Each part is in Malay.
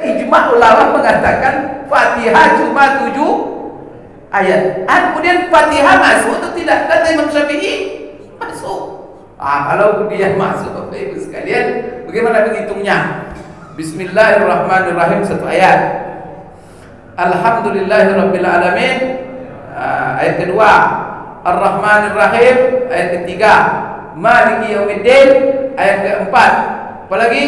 ijma ulama mengatakan Fatihah cuma 7 ayat. Kemudian Fatihah masuk atau tidak? Kata Imam Syafi'i masuk. Kalau dia masuk, Bapak Ibu sekalian, bagaimana menghitungnya? Bismillahirrahmanirrahim 1 ayat. Alhamdulillahirabbil alamin ayat kedua. Ar-Rahmanirrahim ayat ketiga. Maliki yaumiddin ayat keempat. Apalagi?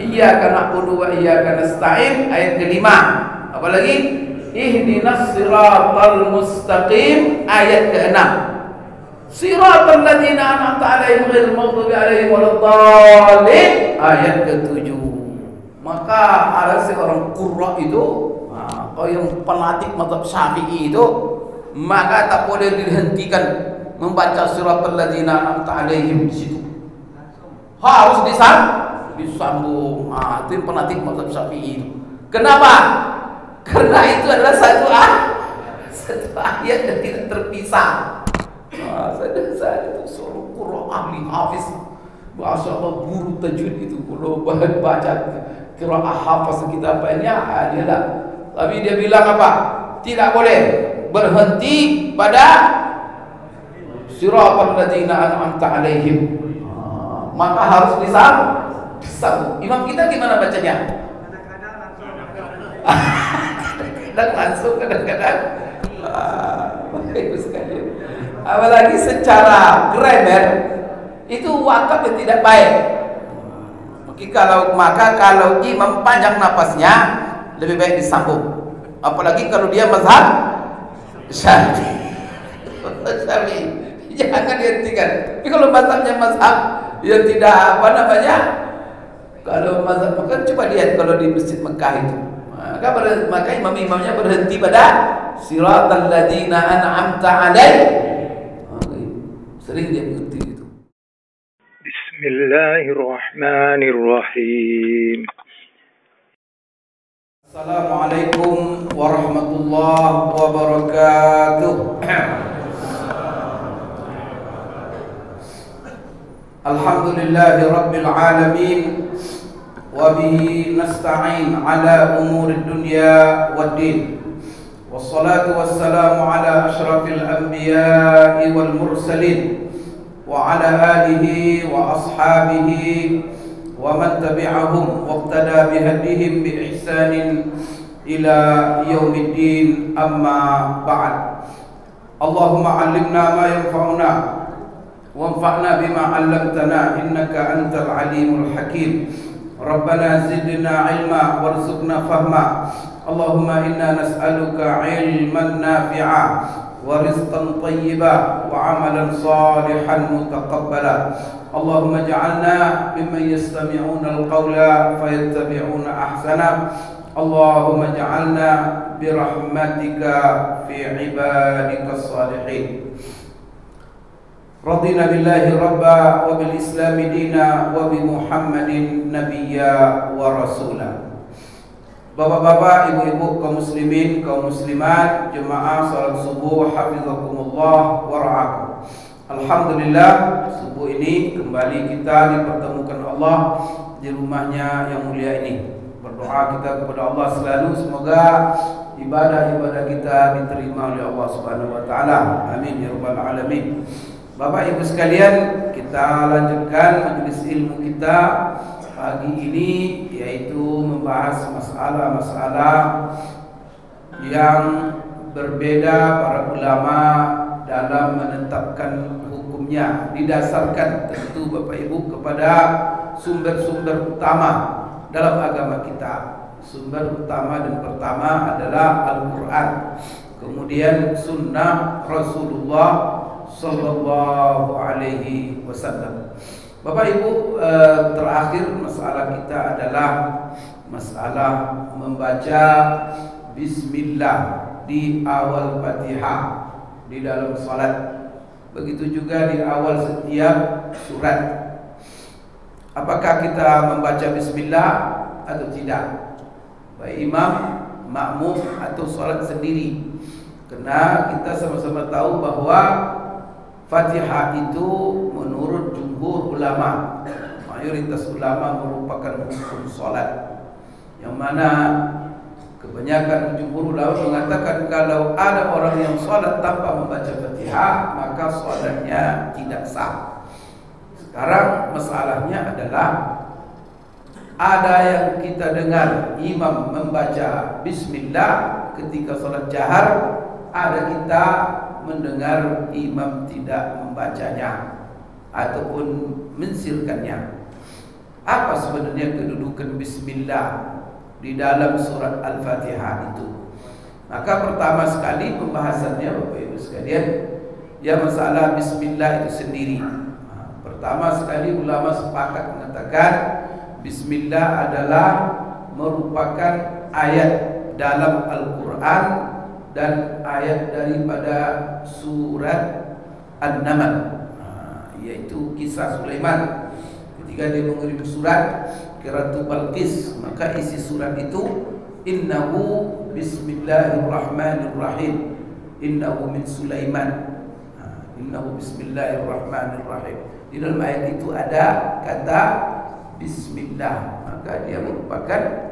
Iyyaka na'budu wa iyyaka nasta'in ayat kelima. Apalagi? Ihdinas siratal mustaqim ayat keenam. Siratal ladzina an'amta 'alaihim ghairil maghdubi 'alaihim waladdallin ayat ketujuh. Maka ada seorang qurra itu, yang penatik mazhab Syafi'i itu, maka tak boleh dihentikan membaca siratal ladzina an'amta 'alaihim di situ. Harus disambung. Itu yang penatik mazhab Syafi'i itu. Kenapa? Karena itu adalah satu ayat yang tidak terpisah. Saya itu seorang qurra ahli hafiz, Masya Allah, guru tajwid itu. Kalau baca qiraah hafaz kita banyak adalah. Tapi dia bilang apa? Tidak boleh berhenti pada siratal ladzina an'amta 'alaihim. Maka harus disambung. Imam kita gimana bacanya? Kadang langsung, kadang-kadang apalagi secara grammar itu wakaf yang tidak baik. Maka kalau imam panjang napasnya lebih baik disambung. Apalagi kalau dia mazhab Syafi'i, jangan dihentikan. Tapi kalau mazhabnya mazhab yang tidak kalau mazhab, maka coba lihat kalau di Masjid Mekah itu. Maka imam-imamnya berhenti pada siratal ladzina an'amta 'alaihim. Sering dia berhenti itu. Bismillahirrahmanirrahim. Assalamualaikum warahmatullahi wabarakatuh. Alhamdulillahi rabbil alamin. وبه نستعين على أمور الدنيا والدين والصلاة والسلام على أشرف الأنبياء والمرسلين وعلى آله وأصحابه ومن تبعهم واقتدى بهديهم بإحسان إلى يوم الدين أما بعد اللهم علمنا ما ينفعنا وانفعنا بما علمتنا إنك أنت العليم الحكيم ربنا زدنا علما وارزقنا فهما اللهم إنا نسألك علما نافعا ورزقا طيبا وعملا صالحا متقبلا اللهم اجعلنا ممن يستمعون القول فيتبعون أحسنه اللهم اجعلنا برحمتك في عبادك الصالحين رضينا بالله ربا وبالإسلام دينا وبمحمد نبيا ورسولا. Bapak-bapak, ibu-ibu, kaum muslimin, kaum muslimat, jemaah salat subuh hafizakumullah wa ra'akum. Alhamdulillah, subuh ini kembali kita dipertemukan Allah di rumahnya yang mulia ini. Berdoa kita kepada Allah selalu semoga ibadah-ibadah kita diterima oleh Allah Subhanahu wa taala. Amin ya rabbal alamin. Bapak Ibu sekalian, kita lanjutkan majelis ilmu kita pagi ini, yaitu membahas masalah-masalah yang berbeda para ulama dalam menetapkan hukumnya, didasarkan tentu Bapak Ibu kepada sumber-sumber utama dalam agama kita. Sumber utama dan pertama adalah Al-Quran, kemudian Sunnah Rasulullah Sallallahu Alaihi Wasallam. Bapak Ibu, terakhir masalah kita adalah masalah membaca Bismillah di awal Fatihah di dalam salat. Begitu juga di awal setiap surat. Apakah kita membaca Bismillah atau tidak? Baik imam, makmum atau salat sendiri? Karena kita sama-sama tahu bahwa Fatihah itu menurut jumhur ulama, mayoritas ulama merupakan hukum salat. yang mana kebanyakan jumhur ulama mengatakan kalau ada orang yang sholat tanpa membaca Fatihah maka sholatnya tidak sah. Sekarang masalahnya adalah ada yang kita dengar imam membaca bismillah ketika sholat jahar, ada kita mendengar imam tidak membacanya ataupun mensirkannya. Apa sebenarnya kedudukan bismillah di dalam surat Al-Fatihah itu? Maka pertama sekali pembahasannya Bapak Ibu sekalian, ya masalah bismillah itu sendiri. Pertama sekali ulama sepakat mengatakan bismillah adalah merupakan ayat dalam Al-Quran dan ayat daripada surat An-Naml, yaitu kisah Sulaiman ketika dia mengirim surat ke Ratu Balqis. Maka isi surat itu innahu bismillahirrahmanirrahim, innahu min Sulaiman, innahu bismillahirrahmanirrahim. Di dalam ayat itu ada kata bismillah, maka dia merupakan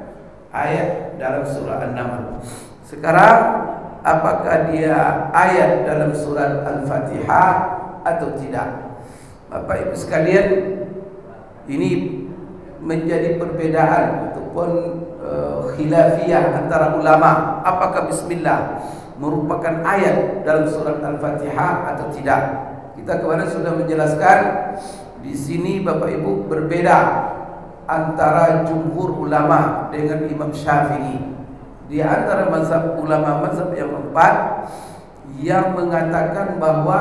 ayat dalam surah An-Naml. Sekarang apakah dia ayat dalam surat Al-Fatihah atau tidak? Bapak Ibu sekalian, ini menjadi perbedaan ataupun khilafiyah antara ulama. Apakah bismillah merupakan ayat dalam surat Al-Fatihah atau tidak? Kita kemarin sudah menjelaskan di sini Bapak Ibu berbeda antara jumhur ulama dengan Imam Syafi'i. Di antara mazhab ulama mazhab yang keempat yang mengatakan bahwa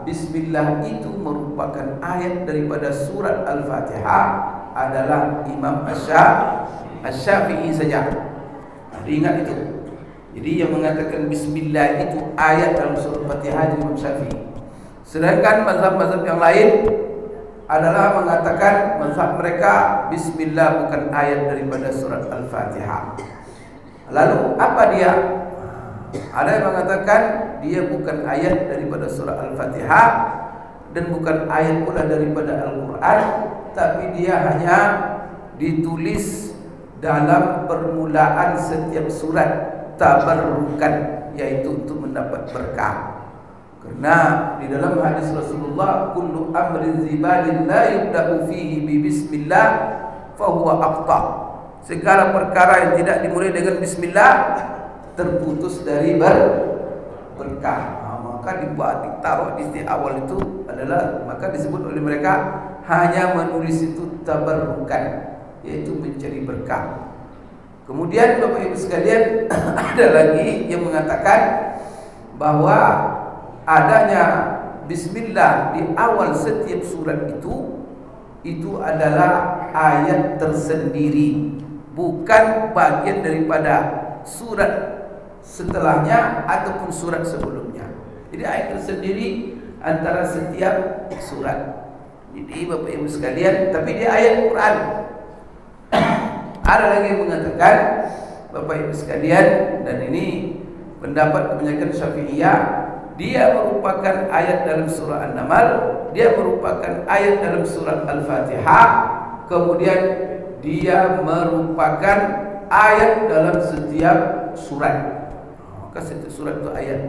bismillah itu merupakan ayat daripada surat Al-Fatihah adalah Imam Asy-Syafi'i saja. Ingat itu. Jadi yang mengatakan bismillah itu ayat dalam surat Al-Fatihah Imam Syafi'i. Sedangkan mazhab-mazhab yang lain adalah mengatakan mazhab mereka bismillah bukan ayat daripada surat Al-Fatihah. Lalu apa dia? Ada yang mengatakan dia bukan ayat daripada surah Al-Fatihah dan bukan ayat pula daripada Al-Quran, tapi dia hanya ditulis dalam permulaan setiap surat tabarrukan, yaitu untuk mendapat berkah. Karena di dalam hadis Rasulullah, kullu amrin zibalin la yubda'u fihi bi bismillah fahuwa aqta. Segala perkara yang tidak dimulai dengan bismillah terputus dari berkah. Maka ditaruh di awal itu adalah, maka disebut oleh mereka hanya menulis itu tabarrukan, yaitu mencari berkah. Kemudian Bapak Ibu sekalian, ada lagi yang mengatakan bahwa adanya bismillah di awal setiap surat itu adalah ayat tersendiri, bukan bagian daripada surat setelahnya ataupun surat sebelumnya. Jadi ayat tersendiri antara setiap surat. Jadi Bapak Ibu sekalian, tapi dia ayat Quran. Ada lagi yang mengatakan Bapak Ibu sekalian, dan ini pendapat kebanyakan Syafi'iyah, dia merupakan ayat dalam surah An-Naml, dia merupakan ayat dalam surat Al-Fatihah, kemudian dia merupakan ayat dalam setiap surat. Maka setiap surat itu ayat.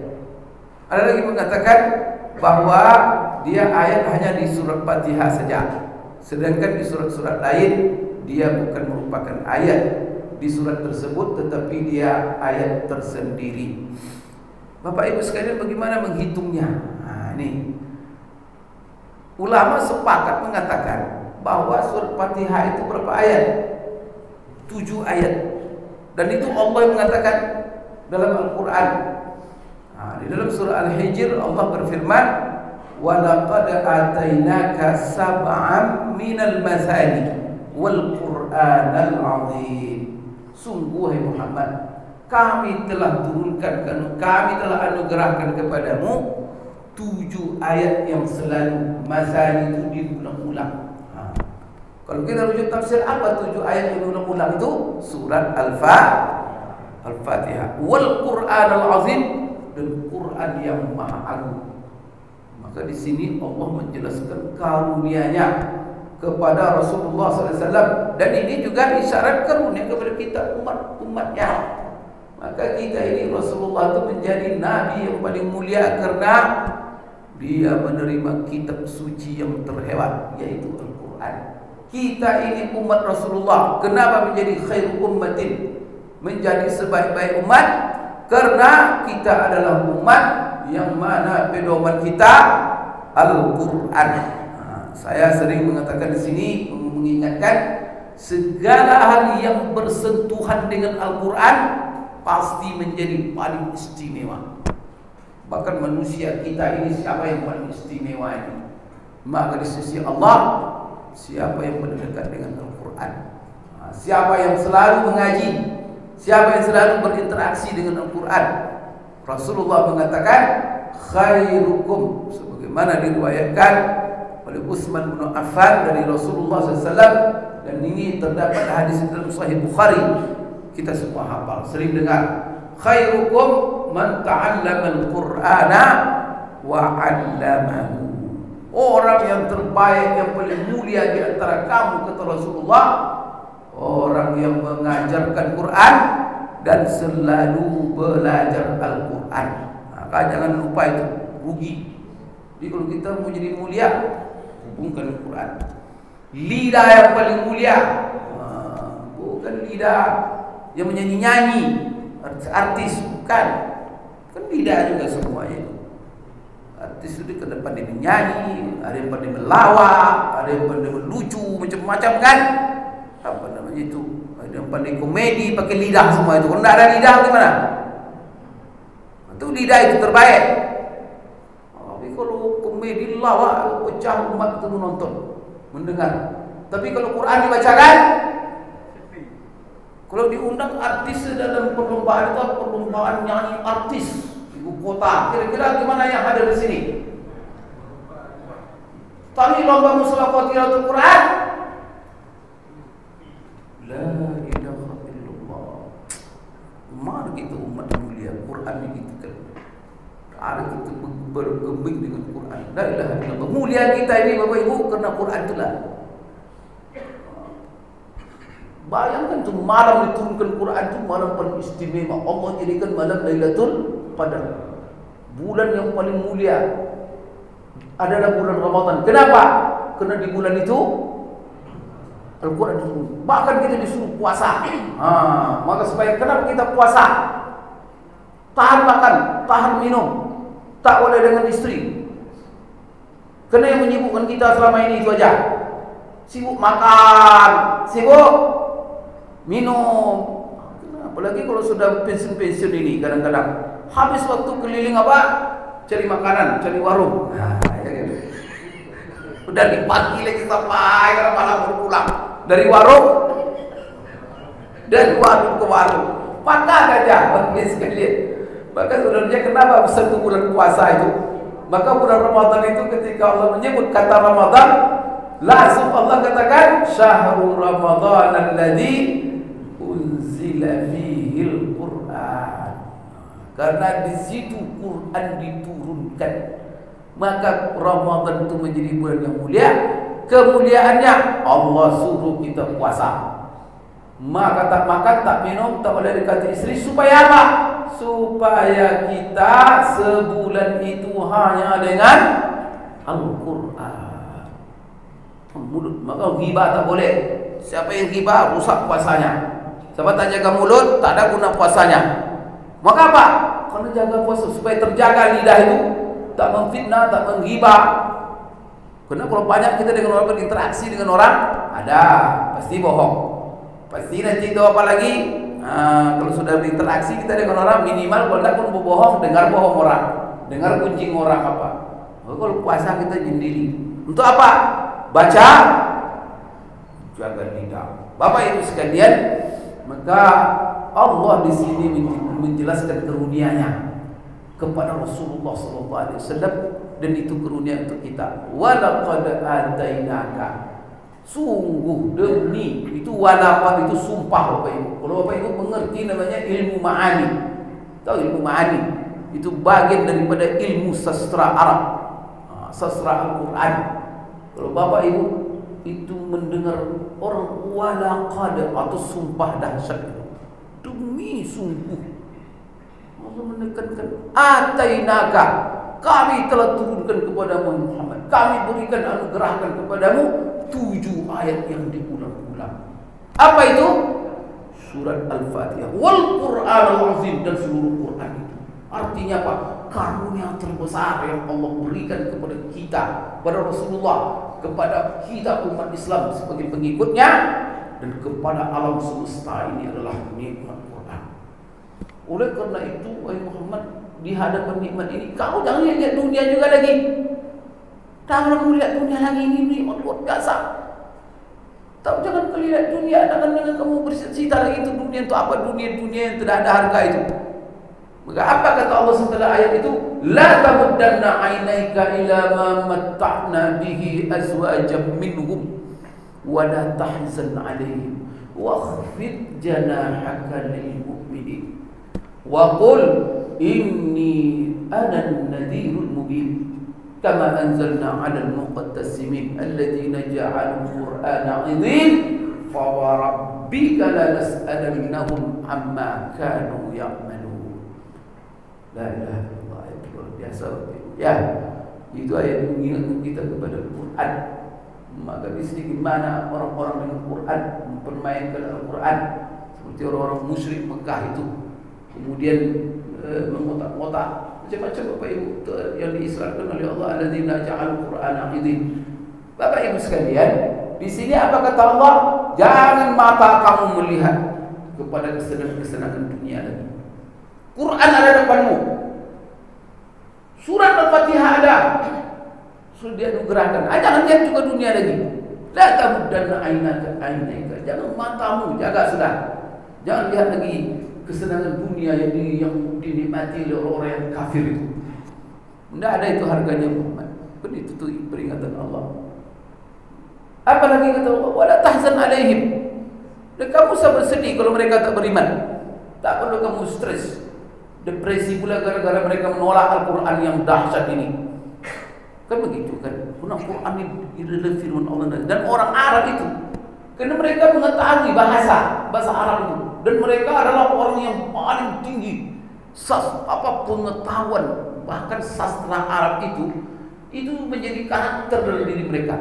Ada lagi mengatakan bahwa dia ayat hanya di surat Fatihah saja, sedangkan di surat-surat lain dia bukan merupakan ayat di surat tersebut, tetapi dia ayat tersendiri. Bapak Ibu sekalian, bagaimana menghitungnya? Nah, ini ulama sepakat mengatakan bahwa surat Fatihah itu berapa ayat? 7 ayat. Dan itu Allah yang mengatakan dalam Al-Quran. Nah, di dalam surah Al-Hijr Allah berfirman, "Wa laqad atainaka sab'an minal masani wal Qur'anal 'azim." Sungguh hai Muhammad, kami telah turunkan, kami telah anugerahkan kepadamu 7 ayat yang selalu masani itu diulang-ulang. Kalau kita rujuk tafsir, apa 7 ayat yang diulang-ulang itu? Surat Al-Fatihah, wal Qur'anal 'azim, dan Quran yang maha agung. Maka di sini Allah menjelaskan karunia-Nya kepada Rasulullah SAW, dan ini juga isyarat karunia kepada kita umatnya. Maka kita ini Rasulullah itu menjadi nabi yang paling mulia karena dia menerima kitab suci yang terhebat, yaitu Al-Quran. Kita ini umat Rasulullah. Kenapa menjadi khair ummatin, menjadi sebaik-baik umat? Karena kita adalah umat yang mana pedoman kita Al-Quran. Saya sering mengatakan di sini, mengingatkan segala hal yang bersentuhan dengan Al-Quran pasti menjadi paling istimewa. Bahkan manusia kita ini, siapa yang paling istimewa ini? Maka di sisi Allah, siapa yang berdekat dengan Al-Quran, siapa yang selalu mengaji, siapa yang selalu berinteraksi dengan Al-Quran. Rasulullah mengatakan khairukum, sebagaimana diriwayatkan oleh Utsman bin Affan dari Rasulullah SAW, dan ini terdapat hadis dalam Sahih Bukhari. Kita semua hafal, sering dengar. Khairukum man ta'allama al-Qur'ana wa 'allamahu. Orang yang terbaik, yang paling mulia di antara kamu, kata Rasulullah, orang yang mengajarkan Quran dan selalu belajar Al-Quran. Maka jangan lupa itu, rugi. Jadi kalau kita mau jadi mulia, hubungkan Al-Quran. Lidah yang paling mulia, bukan lidah yang menyanyi-nyanyi, artis, bukan. Kan lidah juga semuanya. Artis itu ke depan dia menyanyi, ada yang pandai melawak, ada yang pandai melucu, macam-macam kan. Apa namanya itu? Ada yang pandai komedi pakai lidah semua itu. Kalau tidak ada lidah gimana? Itu lidah itu terbaik. Tapi kalau komedi lawak, pecah umat itu menonton, mendengar. Tapi kalau Quran dibacakan, kalau diundang artis dalam perlombaan itu, perlombaan nyanyi artis ibu kota, kira-kira gimana yang ada di sini? Tapi lomba musabaqah tilawah Quran, la ilaha illallah. Mari kita umat mulia, Quran ini kita ada kita bergembing dengan Quran. La ilaha illallah. Mulia kita ini Bapak Ibu karena Quran itulah. Bayangkan tu malam diturunkan Quran itu malam paling istimewa. Allah jadikan malam Lailatul Qadar, bulan yang paling mulia adalah bulan Ramadan. Kenapa? Karena di bulan itu Al-Quran diturun. Bahkan kita disuruh puasa. Maka supaya kenapa kita puasa? Tahan makan, tahan minum, tak boleh dengan istri. Karena yang menyibukkan kita selama ini itu aja. Sibuk makan, sibuk minum. Apalagi kalau sudah pensiun-pensiun ini, kadang-kadang habis waktu keliling apa? Cari makanan, cari warung. Ya gitu. Udah di pagi lagi sampai malam baru pulang dari warung ke warung. Makan aja, bagi sekalian. Maka sebenarnya kenapa satu bulan puasa itu? Maka bulan Ramadan itu ketika Allah menyebut kata Ramadan, langsung Allah katakan syahrul Ramadan alladzi unzila fihil Quran. Karena di situ Quran diturunkan. Maka Ramadan itu menjadi bulan yang mulia. Kemuliaannya Allah suruh kita puasa. Maka tak makan, tak minum, tak boleh dekati istri. Supaya apa? Supaya kita sebulan itu hanya dengan Al-Quran. Mulut, maka ghibah tak boleh. Siapa yang ghibah rusak puasanya. Siapa tak jaga mulut, tak ada guna puasanya. Maka apa? Karena jaga puasa supaya terjaga lidah itu, tak memfitnah, tak menghibah. Karena kalau banyak kita dengan orang berinteraksi dengan orang, ada pasti bohong. Pasti nanti itu apa lagi? Kalau sudah berinteraksi kita dengan orang, minimal kalau tidak pun bohong, dengar bohong orang, dengar kuncing orang apa. Kalau puasa kita sendiri. Untuk apa? Baca, jaga lidah. Bapak Ibu sekalian, maka Allah di sini menjelaskan karunia-Nya kepada Rasulullah SAW, dan itu karunia untuk kita. Walaqad atainaka, sungguh demi, itu walaqad itu sumpah Bapak Ibu. Kalau Bapak Ibu mengerti namanya ilmu ma'ani. Tahu ilmu ma'ani? Itu bagian daripada ilmu sastra Arab, sastra Al-Quran. Kalau Bapak Ibu itu mendengar orang walaqad atau sumpah dahsyat itu. Demi sungguh Allah menekankan atainaka, kami telah turunkan kepadamu Muhammad, kami berikan anugerahkan kepadamu 7 ayat yang diulang-ulang. Apa itu? Surat Al-Fatihah wal Qur'anul Azim, dan seluruh Quran itu. Artinya apa? Karunia terbesar yang Allah berikan kepada kita, kepada Rasulullah, kepada kita umat Islam sebagai pengikutnya, dan kepada alam semesta ini adalah nikmat Quran. Oleh karena itu, wahai Muhammad, di hadapan nikmat ini, kau jangan lihat dunia juga lagi. Jangan kamu lihat dunia lagi, ini nikmat luar biasa. Tahu, jangan kau lihat dunia, jangan kamu bercita lagi itu dunia itu apa, dunia yang tidak ada harga itu. Maka apa kata Allah setelah ayat itu? La tamuddanna 'ainaika ila ma matta'na bihi azwajan minhum wa la tahzan 'alaihim wakhfid janahaka lil mu'minin wa qul inni ana an-nadhirul mubin kama anzalna 'alal muqattasimin alladziina ja'alul qur'ana 'idhin fa wa rabbika lanas'alannahum 'amma kanu ya'malun. La ilaha illallah, ayat luar biasa. Ya, itu ayat mengingatkan kita kepada Al-Quran. Maka di sini gimana orang-orang dengan Quran mempermainkan Al-Quran, seperti orang-orang musyrik Mekah itu, kemudian mengotak-ngotak macam-macam Bapak Ibu yang diisraelkan oleh Allah, alladzina ja'alul Qur'ana 'idhin. Bapak Ibu sekalian, di sini apa kata Allah? Jangan mata kamu melihat kepada kesenangan-kesenangan dunia lagi. Quran ada depanmu, surat Al-Fatihah ada, sudah dianugerahkan. Jangan lihat juga dunia lagi. La tamuddanna 'ainaika, jangan matamu, jaga sudah. Jangan lihat lagi kesenangan dunia yang dinikmati oleh orang-orang yang kafir itu. Tidak ada itu harganya Muhammad. Itu peringatan Allah. Apalagi kata Allah, wala tahzan 'alaihim. Dan kamu usah bersedih kalau mereka tak beriman. Tak perlu kamu stres, depresi pula gara-gara mereka menolak Al-Quran yang dahsyat ini. Kan begitu kan? Al-Quran ini adalah firman Allah, dan orang Arab itu, karena mereka mengetahui bahasa Arab itu, dan mereka adalah orang yang paling tinggi pengetahuan, bahkan sastra Arab itu menjadi karakter dalam diri mereka.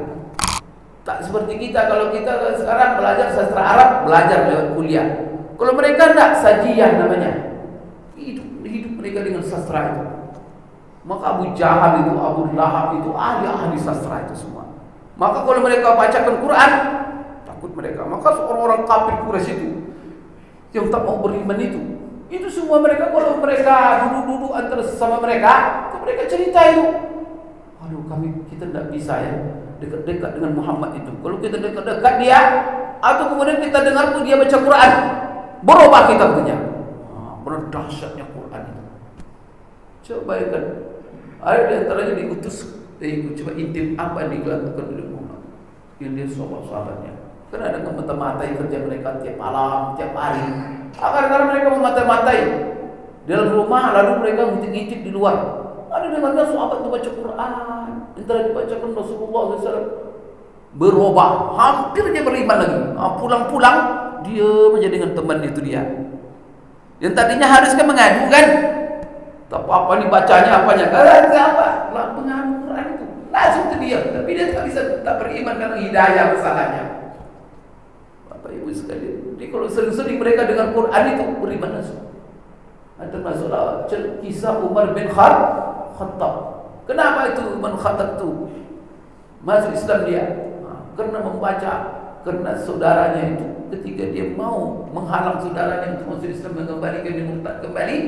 Tak seperti kita, kalau kita sekarang belajar sastra Arab, belajar lewat kuliah. Kalau mereka tidak, sajiyah namanya. Hidup mereka dengan sastra itu. Maka Abu Jahal itu, Abu Lahab itu, ahli sastra itu semua. Maka kalau mereka bacakan Quran, takut mereka. Maka orang-orang kafir Quraisy itu yang tak mau beriman itu semua mereka, kalau mereka duduk-duduk antara sesama mereka, mereka cerita itu. Aduh, kita tidak bisa ya dekat-dekat dengan Muhammad itu. Kalau kita dekat-dekat dia, atau kemudian kita dengar tuh dia baca Quran, berubah kita punya. Benar dahsyatnya Quran itu. Coba bayangkan, ada di antaranya diutus, coba intip apa yang dilakukan oleh Muhammad, yang dia sahabat-sahabatnya. Karena ada memata-matai kerja mereka tiap malam, tiap hari. Kadang-kadang mereka memata-matai dalam rumah, lalu mereka ngintip-ngintip di luar. Ada dengarnya sahabat itu baca Quran, antara dibacakan Rasulullah SAW, berubah, hampir dia beriman lagi. Pulang-pulang dia menjadi dengan teman itu dia. Yang tadinya harus kan mengadu kan, tak apa nih bacanya apanya, apa? Lah pengaruh Quran itu langsung itu dia, tapi dia tak bisa tak beriman karena hidayah masalahnya. Bapak Ibu sekalian, jadi kalau sering-sering mereka dengar Quran itu beriman langsung. Ada masalah kisah Umar bin Khattab. Kenapa itu Umar bin Khattab itu masuk Islam dia? Karena membaca, karena saudaranya itu ketika dia mau menghalang saudaranya untuk masuk Islam, mengembalikan dia murtad kembali,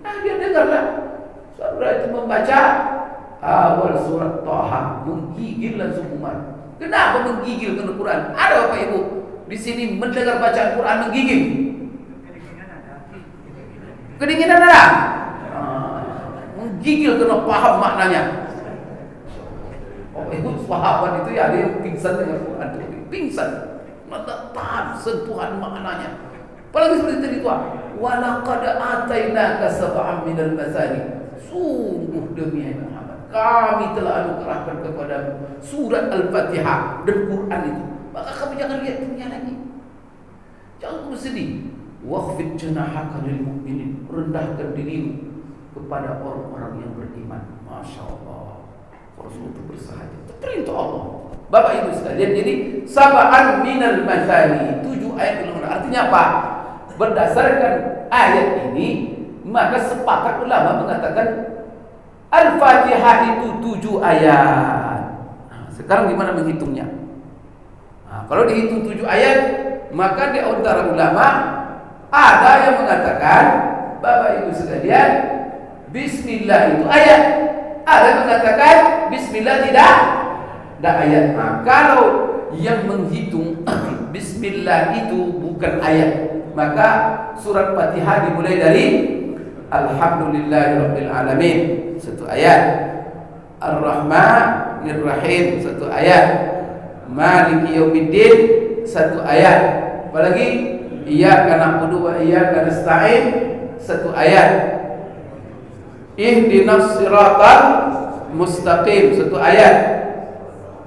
dia dengarlah saudara itu membaca awal surat Taha, menggigil langsung Umar. Kenapa menggigil karena Quran? Ada Bapak Ibu di sini mendengar bacaan Quran menggigil? Kedinginan ada? Menggigil karena paham maknanya. Oh, itu sahabat itu ya, dia pingsan dengan Quran itu, pingsan. Mata tahan sentuhan maknanya. Apalagi seperti tadi itu, walaqad atainaka sab'an minal masani. Sungguh demi Muhammad, kami telah anugerahkan kepadamu surat Al-Fatihah dan Quran itu, maka kamu jangan lihat dunia lagi. Jangan bersedih. Wakhfid janahaka lil mu'minin, rendahkan dirimu kepada orang-orang yang beriman. Masya Allah, Rasul itu bersahaja, itu perintah Allah. Bapak Ibu sekalian, jadi sab'an minal mathani, 7 ayat ulama. Artinya apa? Berdasarkan ayat ini, maka sepakat ulama mengatakan Al-Fatihah itu 7 ayat. Nah, sekarang gimana menghitungnya? Nah, kalau dihitung 7 ayat, maka di antara ulama ada yang mengatakan, Bapak Ibu sekalian, Bismillah itu ayat. Ada yang mengatakan Bismillah tidak ayat. Nah, kalau yang menghitung Bismillah itu bukan ayat, maka surat Fatihah dimulai dari Alhamdulillahirabbil alamin, 1 ayat. Ar-Rahmanir Rahim, 1 ayat. Maliki yaumiddin, 1 ayat. Apalagi Iyyaka na'budu wa iyyaka nasta'in, 1 ayat. Ihdinas siratal mustaqim, 1 ayat.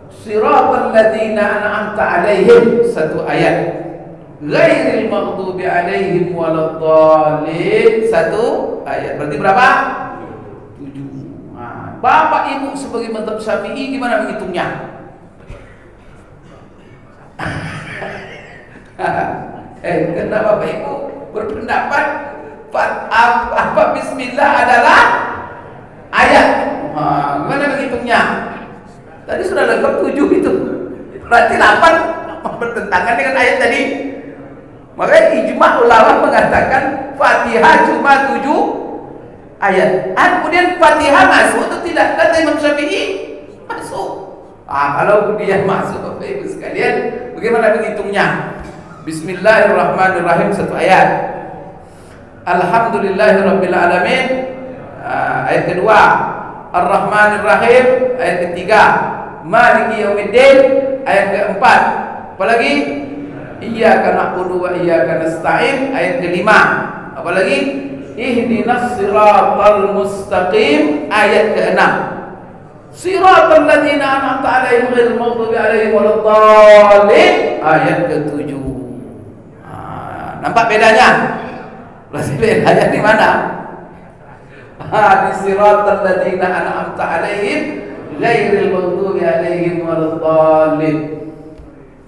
Siratal ladzina an'amta 'alaihim, 1 ayat. Ghairil maghdubi 'alaihim waladdallin, 1 ayat. Berarti berapa? 7. Nah, Bapak Ibu sebagai mazhab Syafi'i gimana menghitungnya? Karena Bapak Ibu berpendapat apa Bismillah adalah ayat. Gimana menghitungnya? Tadi sudah lengkap 7 itu. Berarti 8 bertentangan dengan ayat tadi. Makanya ijma ulama mengatakan Fatihah cuma 7 ayat. Kemudian Fatihah masuk atau tidak? Kata Imam Syafi'i masuk. Kalau dia masuk, Bapak Ibu sekalian, bagaimana menghitungnya? Bismillahirrahmanirrahim, 1 ayat. Alhamdulillahirabbil alamin, ayat kedua. Ar-Rahmanir-Rahim, ayat ketiga. Maliki yaumiddin, ayat keempat. Apalagi Iyyaka na'budu wa iyyaka nasta'in, ayat kelima. Apalagi Ihdinas siratal mustaqim, ayat keenam. Siratal ladzina an'amta 'alaihim ghairil maghdubi 'alaihim waladdallin, ayat ke-7. Nampak bedanya? Berarti bedanya di mana? Di siratal ladzina an'amta 'alaihim ghairil maghdubi 'alaihim waladdallin.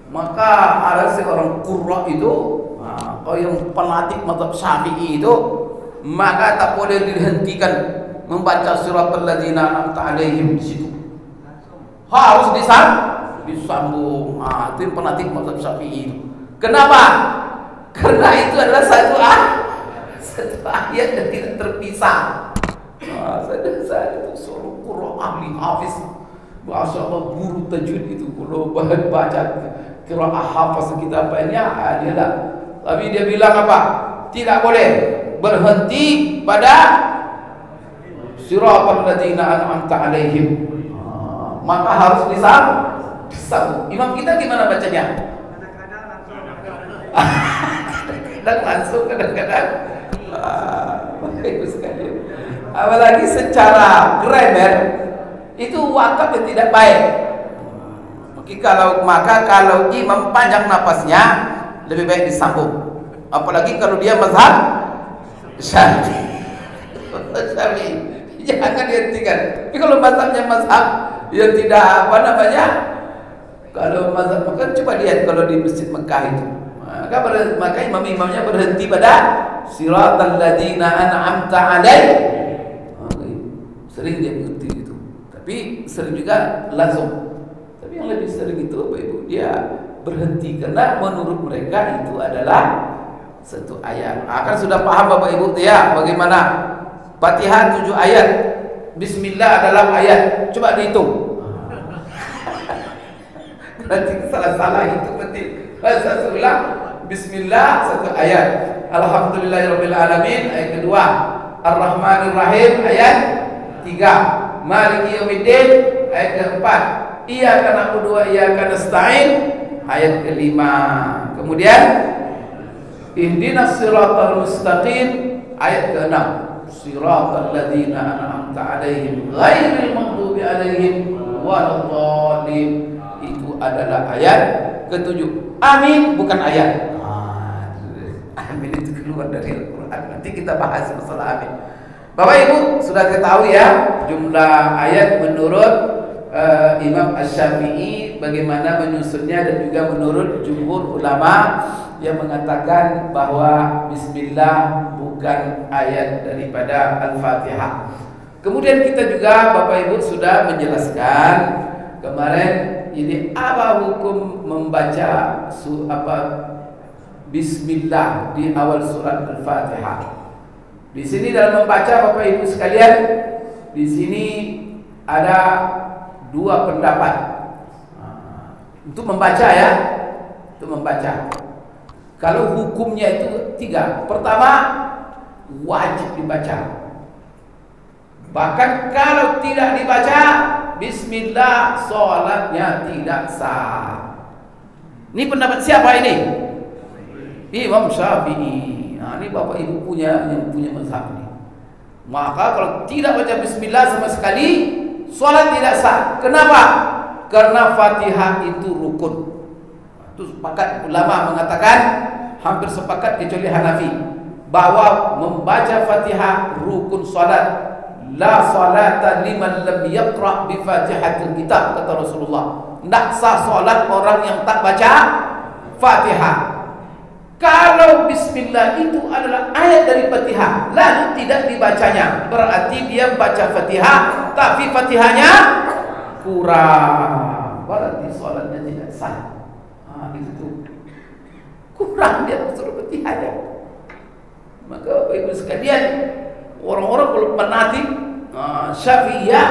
Maka ada seorang qurra itu, yang pelatih mazhab Syafi'i itu, maka tak boleh dihentikan membaca siratal ladzina an'amta 'alaihim di situ. Harus disambung. Itu yang pelatih mazhab Syafi'i itu. Kenapa? Karena itu adalah satu ayat yang tidak terpisah. Saya itu seorang qurra ahli hafiz, Masya Allah, guru tajwid itu. Kalau baca qiraah hafaz kita banyak dia lah. Tapi dia bilang apa? Tidak boleh berhenti pada siratal ladzina an'amta 'alaihim. Maka harus disambung. Imam kita gimana bacanya? Kadang langsung, kadang-kadang apalagi secara grammar itu wakaf yang tidak baik. Maka kalau imam panjang napasnya, lebih baik disambung. Apalagi kalau dia mazhab Syafi'i, jangan dihentikan. Tapi kalau mazhabnya mazhab yang tidak kalau mazhab, maka coba lihat kalau di Masjid Mekah itu, maka imam-imamnya berhenti pada siratal ladzina an'amta 'alaihim. Sering dia berhenti itu. Tapi sering juga langsung. Tapi yang lebih sering itu, Bapak Ibu, dia berhenti karena menurut mereka itu adalah satu ayat. Kan sudah paham Bapak Ibu ya bagaimana Fatihah 7 ayat, Bismillah adalah ayat. Coba dihitung. Nanti salah-salah itu berarti bahasa ulang. Bismillah 1 ayat. Alhamdulillahirabbil alamin, ayat kedua. Ar-Rahmanir Rahim, ayat 3. Maliki yaumiddin, ayat keempat. Iyyaka na'budu wa iyyaka nasta'in, ayat kelima. Kemudian Ihdinas siratal mustaqim, ayat ke-6. siratal ladzina an'amta 'alaihim ghairil maghdubi 'alaihim waladdallin. Itu adalah ayat ke-7. Amin bukan ayat. Amin itu keluar dari Al-Quran. Nanti kita bahas masalah amin. Bapak Ibu sudah ketahui ya jumlah ayat menurut Imam Asy-Syafi'i bagaimana menyusunnya, dan juga menurut jumhur ulama yang mengatakan bahwa bismillah bukan ayat daripada Al-Fatihah. Kemudian kita juga Bapak Ibu sudah menjelaskan kemarin ini apa hukum membaca bismillah di awal surat Al-Fatihah. Di sini dalam membaca Bapak Ibu sekalian, di sini ada dua pendapat. Untuk membaca ya, untuk membaca. Kalau hukumnya itu 3. Pertama, wajib dibaca. Bahkan kalau tidak dibaca bismillah, salatnya tidak sah. Ini pendapat siapa ini? Imam Syafi'i. Nah, ini Bapak Ibu yang punya mazhab ini. Maka kalau tidak baca bismillah sama sekali, salat tidak sah. Kenapa? Karena Fatihah itu rukun. Itu sepakat ulama mengatakan, hampir sepakat kecuali Hanafi, bahwa membaca Fatihah rukun salat. La salata liman lam yaqra bi Fatihatil kitab, kata Rasulullah. Tidak sah salat orang yang tak baca Fatihah. Kalau bismillah itu adalah ayat dari Fatihah lalu tidak dibacanya, berarti dia baca Fatihah tapi Fatihahnya kurang, berarti salatnya tidak sah. Itu tuh kurang dia suruh Fatihahnya. Maka Bapak Ibu sekalian, orang-orang kalau fanatik Syafi'iyah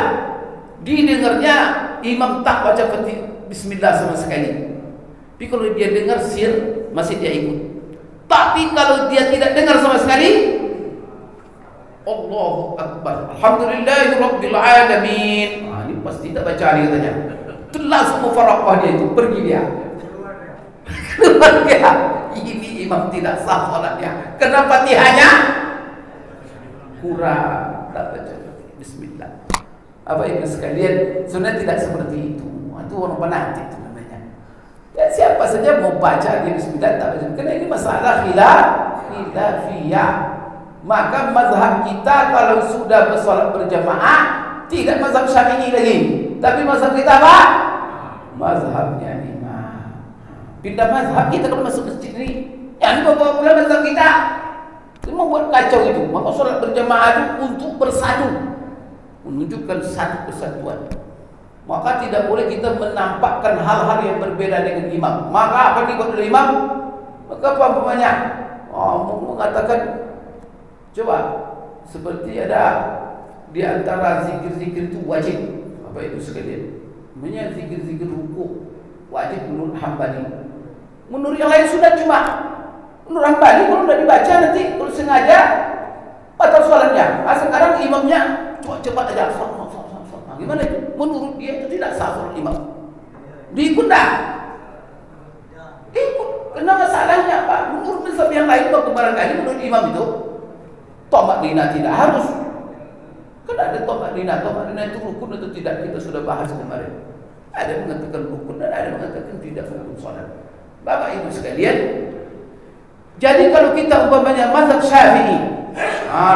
didengarnya imam tak baca bismillah sama sekali, tapi kalau dia dengar sir masih dia ikut. Tapi kalau dia tidak dengar sama sekali, Allahu Akbar, Alhamdulillahirabbil alamin, ini pasti tak baca dia katanya. Telas mufaraqah dia itu, pergi dia. Keluar dia. Ini imam tidak sah salatnya. Kenapa Fatihahnya kurang, tak baca bismillah. Apa Ibu sekalian, sebenarnya tidak seperti itu. Itu orang fanatik itu namanya. Dan siapa saja mau baca di bismillah tak baca, karena ini masalah khilafiyah. Maka mazhab kita kalau sudah bersolat berjamaah tidak mazhab Syafi'i lagi, tapi mazhab kita apa? Mazhabnya imam. Pindah mazhab kita kalau masuk masjid ini, yang bawa pula mazhab kita. Semua buat kacau itu. Maka solat berjamaah itu untuk bersatu, menunjukkan satu kesatuan. Maka tidak boleh kita menampakkan hal-hal yang berbeda dengan imam. Maka apa dibuat oleh imam? Maka apa umpamanya? Mengatakan, coba seperti ada di antara zikir-zikir itu wajib, apa itu sekalian? Namanya zikir-zikir ruku, wajib menurut Hambali. Menurut yang lain sudah, cuma menurut Hambali kalau sudah dibaca nanti kalau sengaja batal sholatnya. Sekarang imamnya cepat aja, gimana itu? Menurut dia itu tidak sah sholat imam. Diikut tak? Ikut. Kenapa masalahnya Pak? Menurut mazhab yang lain, barangkali menurut imam itu tomak dina tidak harus. Kan ada tomak dina itu rukun atau tidak, kita sudah bahas kemarin. Ada yang mengatakan rukun dan ada yang mengatakan tidak rukun sholat. Bapak Ibu sekalian, jadi kalau kita umpamanya mazhab Syafi'i,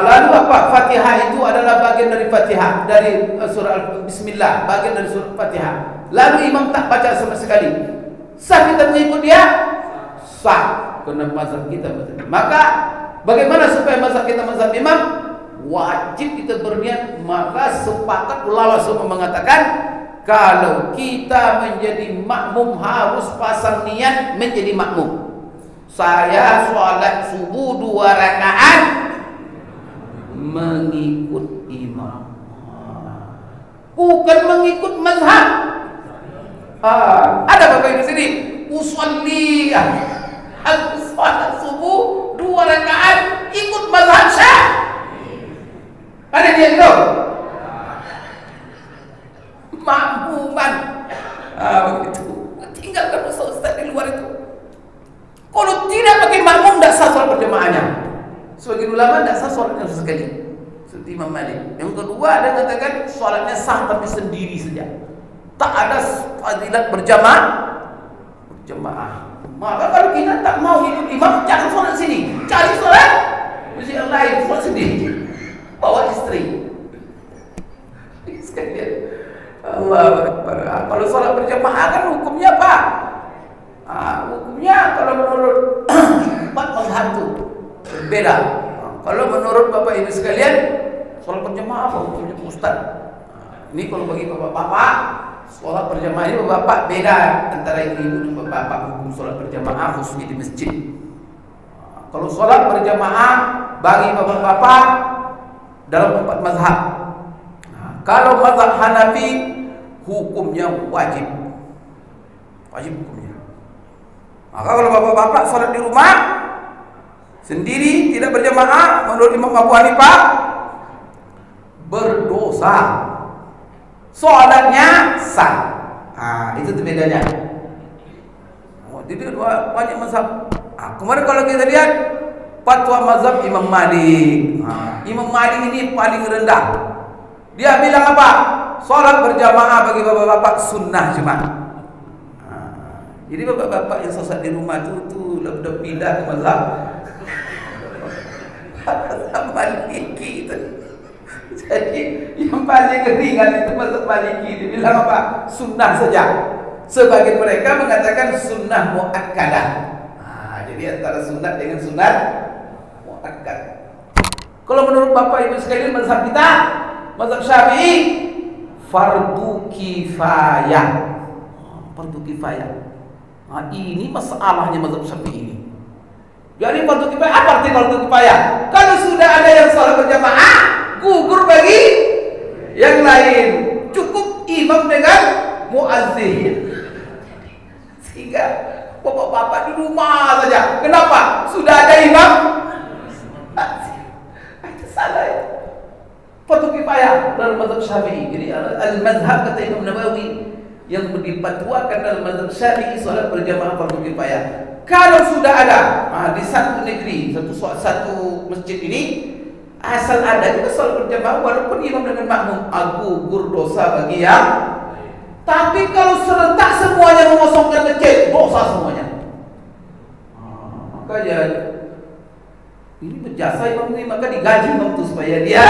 lalu apa? Fatihah itu adalah bagian dari Fatihah, dari surah Bismillah, bagian dari surah Fatihah. Lalu imam tak baca sama sekali, sah kita mengikut dia? Sah, karena mazhab kita mazhab. Maka bagaimana supaya mazhab kita mazhab imam? Wajib kita berniat. Maka sepakat ulama semua mengatakan, kalau kita menjadi makmum harus pasang niat menjadi makmum. Saya sholat subuh 2 rakaat mengikut imam, bukan mengikut mazhab. Ada Bapak Ibu di sini usolli sholat subuh 2 rakaat ikut mazhab Syafi'i. Ada dia itu makmuman. Begitu. Tinggalkan ustaz di luar itu. Kalau tidak pakai makmum, tidak sah sholat berjamaahnya. Sebagian ulama tidak sah sholatnya sekali. Seperti Imam Malik. Yang kedua, dia katakan solatnya sah tapi sendiri saja. Tak ada fadilat berjamaah. Maka kalau kita tak mau ikut imam, jangan solat sini. Cari solat masjid yang lain, solat sendiri. Bawa istri. Sekalian. Allahu Akbar. Kalau solat berjamaah kan hukumnya apa? Hukumnya kalau menurut empat mazhab itu berbeda. Kalau menurut Bapak Ibu sekalian, solat berjamaah apa hukumnya Ustaz? Ini kalau bagi bapak-bapak, solat berjamaah ini bapak beda antara ibu dan bapak hukum solat berjamaah khususnya di masjid. Kalau solat berjamaah bagi bapak-bapak dalam empat mazhab. Kalau mazhab Hanafi hukumnya wajib hukumnya. Maka kalau bapak-bapak solat di rumah sendiri tidak berjamaah, menurut Imam Abu Hanifah berdosa. Solatnya sah. Itu tuh bedanya. Jadi banyak mazhab. Kemarin kalau kita lihat fatwa mazhab Imam Malik. Imam Malik ini paling rendah. Dia bilang apa? Solat berjamaah bagi bapak-bapak sunnah cuma. Jadi bapak-bapak yang sholat di rumah tu dah pindah ke mazhab Maliki itu. Jadi yang paling ringan itu mazhab Maliki. Dia bilang apa? Sunnah saja. Sebagian mereka mengatakan sunnah muakkadah. Jadi antara sunnah dengan sunnah muakkad. Kalau menurut Bapak Ibu sekalian mazhab kita, mazhab Syafi'i fardu kifayah. Fardu kifayah. Ini masalahnya mazhab Syafi'i ini. Jadi fardu kifayah, apa arti fardu kifayah? Kalau sudah ada yang salat berjamaah, gugur bagi yang lain. Cukup imam dengan muazzin. Sehingga bapak-bapak di rumah saja. Kenapa? Sudah ada imam. Itu salah itu. Fardu kifayah dalam mazhab Syafi'i. Jadi al-mazhab kata Imam Nawawi yang dipatwakan dalam mazhab Syafi'i salat berjamaah fardu kifayah. Kalau sudah ada di satu negeri, satu masjid ini asal ada juga salat berjamaah walaupun imam dengan makmum, gugur dosa bagi yang. Tapi kalau serentak semuanya mengosongkan masjid, dosa semuanya. Maka ya ini berjasa imam ini, maka digaji imam itu supaya dia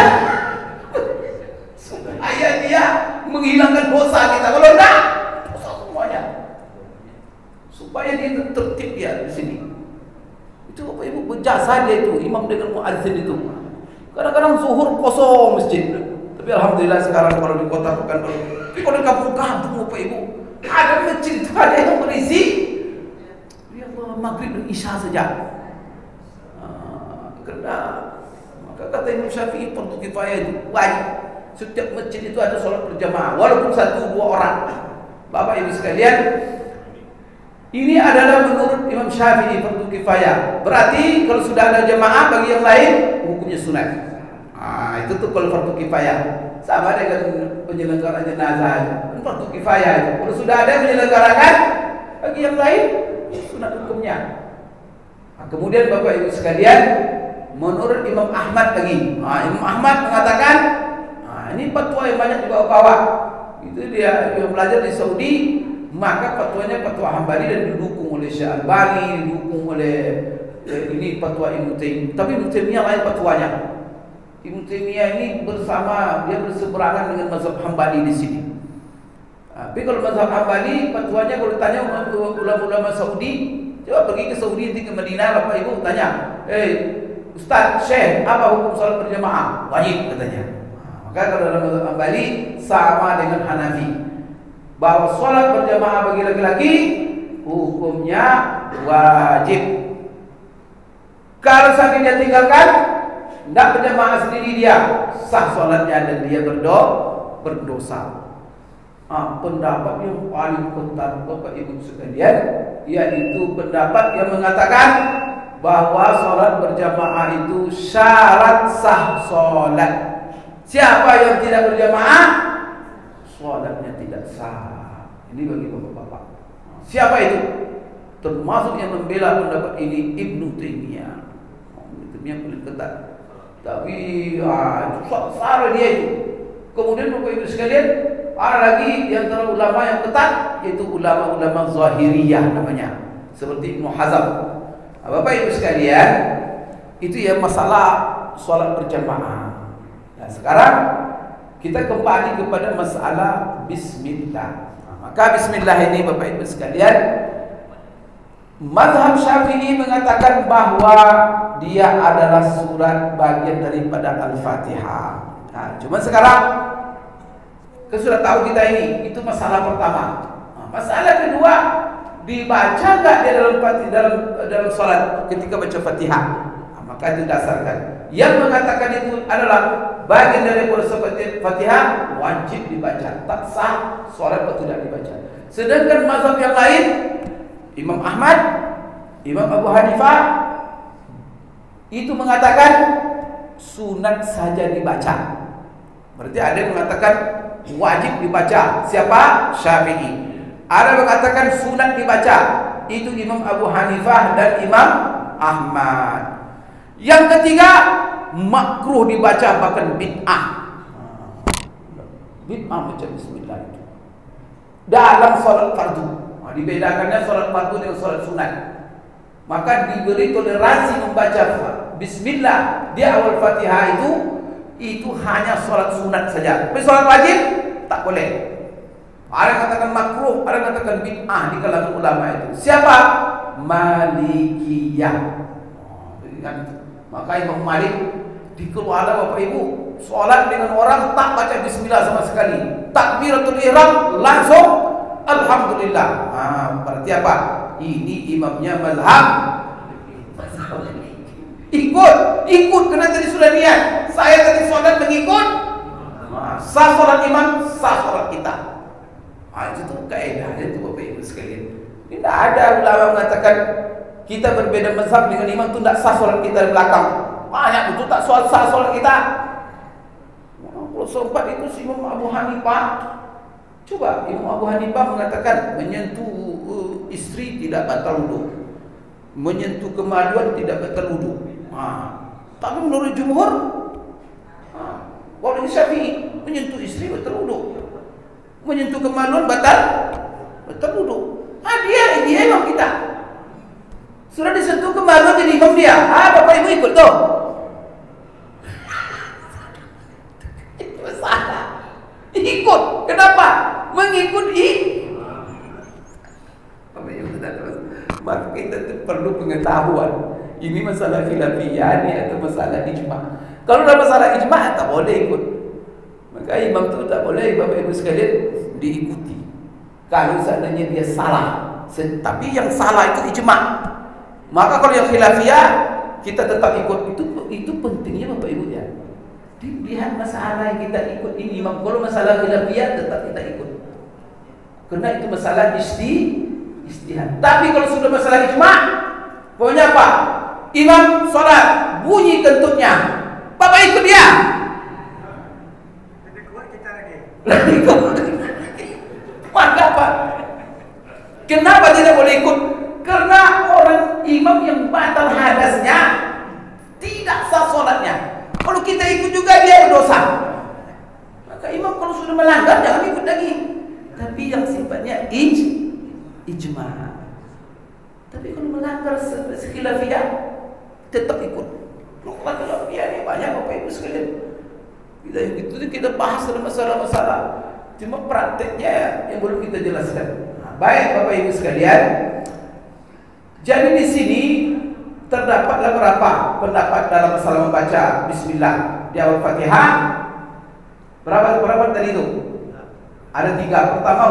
menghilangkan dosa kita. Kalau enggak, dosa semuanya. Supaya dia tertib dia di sini. Itu Bapak Ibu berjasa dia itu, imam dengan muazzin itu. Kadang-kadang zuhur kosong masjid. Tapi alhamdulillah sekarang kalau di kota Pekanbaru, tapi kalau di kampung-kampung Bapak Ibu, ada masjid itu ada yang berisi ya Allah, maghrib dan isya saja. Karena maka kata Imam Syafi'i fardu kifayah itu wajib. Setiap masjid itu ada sholat berjamaah walaupun 1-2 orang. Bapak Ibu sekalian, ini adalah menurut Imam Syafi'i fardu kifayah. Berarti kalau sudah ada jamaah bagi yang lain hukumnya sunat. Itu tuh kalau fardu kifayah. Sama dengan penyelenggaraan jenazah, fardu kifayah itu. Kalau sudah ada menyelenggarakan bagi yang lain, sunat hukumnya. Kemudian Bapak Ibu sekalian, menurut Imam Ahmad lagi, Imam Ahmad mengatakan, ini fatwa yang banyak dibawa-bawa. Itu dia belajar di Saudi, maka fatwanya fatwa Hambali dan didukung oleh Syekh Albani, didukung oleh ini fatwa Ibnu Taimiyah. Tapi Ibnu Taimiyah lain fatwanya. Ibnu Taimiyah ini dia berseberangan dengan mazhab Hambali di sini. Tapi kalau mazhab Hambali, fatwanya kalau ditanya ulama-ulama Saudi, coba pergi ke Saudi, nanti ke Madinah, Bapak Ibu tanya, Ustaz, Syekh, apa hukum salat berjamaah? Wajib katanya. Maka kalau dalam mazhab Hambali sama dengan Hanafi, bahwa salat berjamaah bagi laki-laki hukumnya wajib. Kalau sampai dia tinggalkan, tidak berjamaah sendiri dia, sah salatnya dan dia berdosa. Pendapat yang paling ketat Bapak Ibu sekalian, yaitu pendapat yang mengatakan bahwa salat berjamaah itu syarat sah salat. Siapa yang tidak berjamaah, salatnya tidak sah. Ini bagi bapak-bapak. Siapa itu? Termasuk yang membela pendapat ini Ibnu Taimiyah. Ibnu Taimiyah paling ketat. Tapi itu salah dia itu. Kemudian Bapak Ibu sekalian, ada lagi di antara ulama yang ketat, yaitu ulama-ulama Zahiriyah namanya, seperti Ibnu Hazm. Bapak Ibu sekalian, itu ya masalah sholat berjamaah. Nah, sekarang kita kembali kepada masalah Bismillah. Maka Bismillah ini Bapak Ibu sekalian, mazhab Syafi'i mengatakan bahwa dia adalah surat bagian daripada Al-Fatihah. Nah, cuma sekarang kita sudah tahu kita ini, itu masalah pertama. Nah, masalah kedua, dibaca enggak dia dalam salat ketika baca Fatihah? Nah, maka itu dasarkan. Yang mengatakan itu adalah bagian daripada surat Fatihah, wajib dibaca. Tak sah salat kalau tidak dibaca. Sedangkan mazhab yang lain, Imam Ahmad, Imam Abu Hanifah, itu mengatakan sunat saja dibaca. Berarti ada yang mengatakan wajib dibaca. Siapa? Syafi'i. Ada yang mengatakan sunat dibaca. Itu Imam Abu Hanifah dan Imam Ahmad. Yang ketiga, makruh dibaca, bahkan bid'ah. Bid'ah baca Bismillah itu dalam salat fardu. Dibedakannya salat fardu dengan salat sunat. Maka diberi toleransi membaca Bismillah di awal Fatihah itu hanya salat sunat saja. Tapi salat wajib tak boleh. Ada yang katakan makruh, ada yang katakan bid'ah di kalangan ulama itu. Siapa? Malikiyah. Maka Imam Malik dikeluarkan Bapak Ibu, salat dengan orang tak baca Bismillah sama sekali. Takbiratul ihram langsung alhamdulillah. Berarti apa? Ini imamnya mazhab. Ikut karena tadi sudah niat. Saya tadi salat mengikut. Sah salat imam, sah salat kita. Itu kaedahnya itu Bapak Ibu sekalian. Tidak ada ulama mengatakan kita berbeda mazhab dengan imam itu tidak sah salat kita di belakang. Banyak itu tak sah salat kita. Kalau sempat itu si Imam Abu Hanifah. Coba Imam Abu Hanifah mengatakan menyentuh istri tidak batal wudu, menyentuh kemaluan tidak batal wudu. Tapi menurut jumhur, kalau Syafi'i menyentuh istri batal wudu, menyentuh kemaluan batal wudu. Dia imam kita. Sudah disentuh kemaluan jadi imam dia. Bapak Ibu ikut tuh. Itu salah. Ikut. Kenapa? Mengikuti. Maka kita perlu pengetahuan. Ini masalah khilafiyah atau masalah ijma'. Kalau dalam masalah ijma' tak boleh ikut. Maka imam itu tak boleh Bapak Ibu sekalian diikuti. Kalau seandainya dia salah, tapi yang salah itu ijma'. Maka kalau yang khilafiyah kita tetap ikut. Itu pentingnya Bapak Ibu ya. Dilihat masalah yang kita ikut ini imam. Kalau masalah khilafiyah tetap kita ikut. Karena itu masalah ijtihad. Tapi kalau sudah masalah ijma', pokoknya apa? Imam sholat, bunyi kentutnya, Bapak ikut dia. Lebih kuat kita lagi. Maka apa? Kenapa tidak boleh ikut? Karena orang imam yang batal hadasnya tidak sah sholatnya. Kalau kita ikut juga dia berdosa. Maka imam kalau sudah melanggar jangan ikut lagi. Tapi yang sifatnya ijma'. Tapi kalau melanggar khilafiyah tetap ikut. Khilafiyah ini banyak Bapak Ibu sekalian. Kita bahas dalam masalah-masalah. Cuma prakteknya yang belum kita jelaskan. Baik Bapak Ibu sekalian. Jadi di sini terdapatlah berapa pendapat dalam masalah membaca Bismillah di awal Fatihah. Berapa tadi itu? Ada 3. Pertama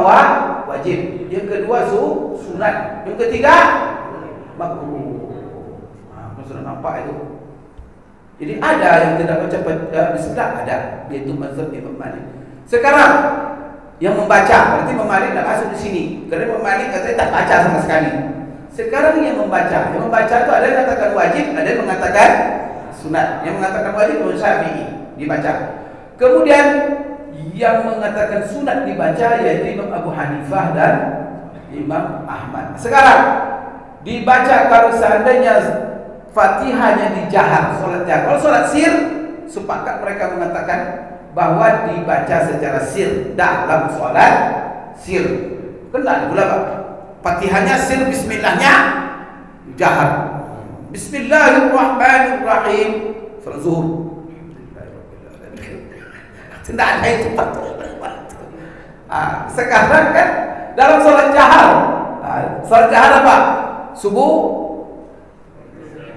wajib. Yang kedua sunat. Yang ketiga makruh. Sudah nampak itu. Jadi ada yang tidak baca Bismillah, ada. Yaitu mazhab Imam Malik. Sekarang yang membaca, berarti Imam Malik tidak masuk di sini. Karena Imam Malik katanya tak baca sama sekali. Sekarang yang membaca itu ada yang mengatakan wajib, ada yang mengatakan sunat. Yang mengatakan wajib Imam Syafi'i dibaca. Kemudian yang mengatakan sunat dibaca yaitu Imam Abu Hanifah dan Imam Ahmad. Sekarang dibaca kalau seandainya Fatihahnya dijahar solatnya. Kalau solat sir sepakat mereka mengatakan bahwa dibaca secara sir dalam sholat sir. Kenapa pula Pak? Fatihahnya sir, bismillahnya jahar. Bismillahirrahmanirrahim. Salat zuhur. Tidak ada itu Pak. Sekarang kan dalam sholat jahar. Sholat jahar apa? Subuh,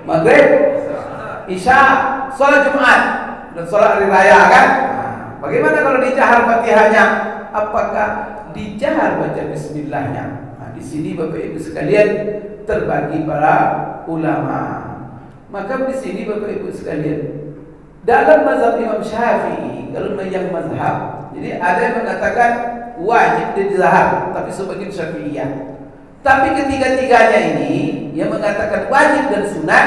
maghrib, isya, sholat Jumat, dan sholat hari raya kan? Bagaimana kalau dijahar Fatihahnya? Apakah dijahar baca bismillahnya? Di sini Bapak Ibu sekalian terbagi para ulama. Maka di sini Bapak Ibu sekalian, dalam mazhab Imam Syafi'i, kalau yang mazhab, jadi ada yang mengatakan wajib dijahar, tapi sebagian Syafi'iyah. Tapi ketiga-tiganya ini yang mengatakan wajib dan sunat,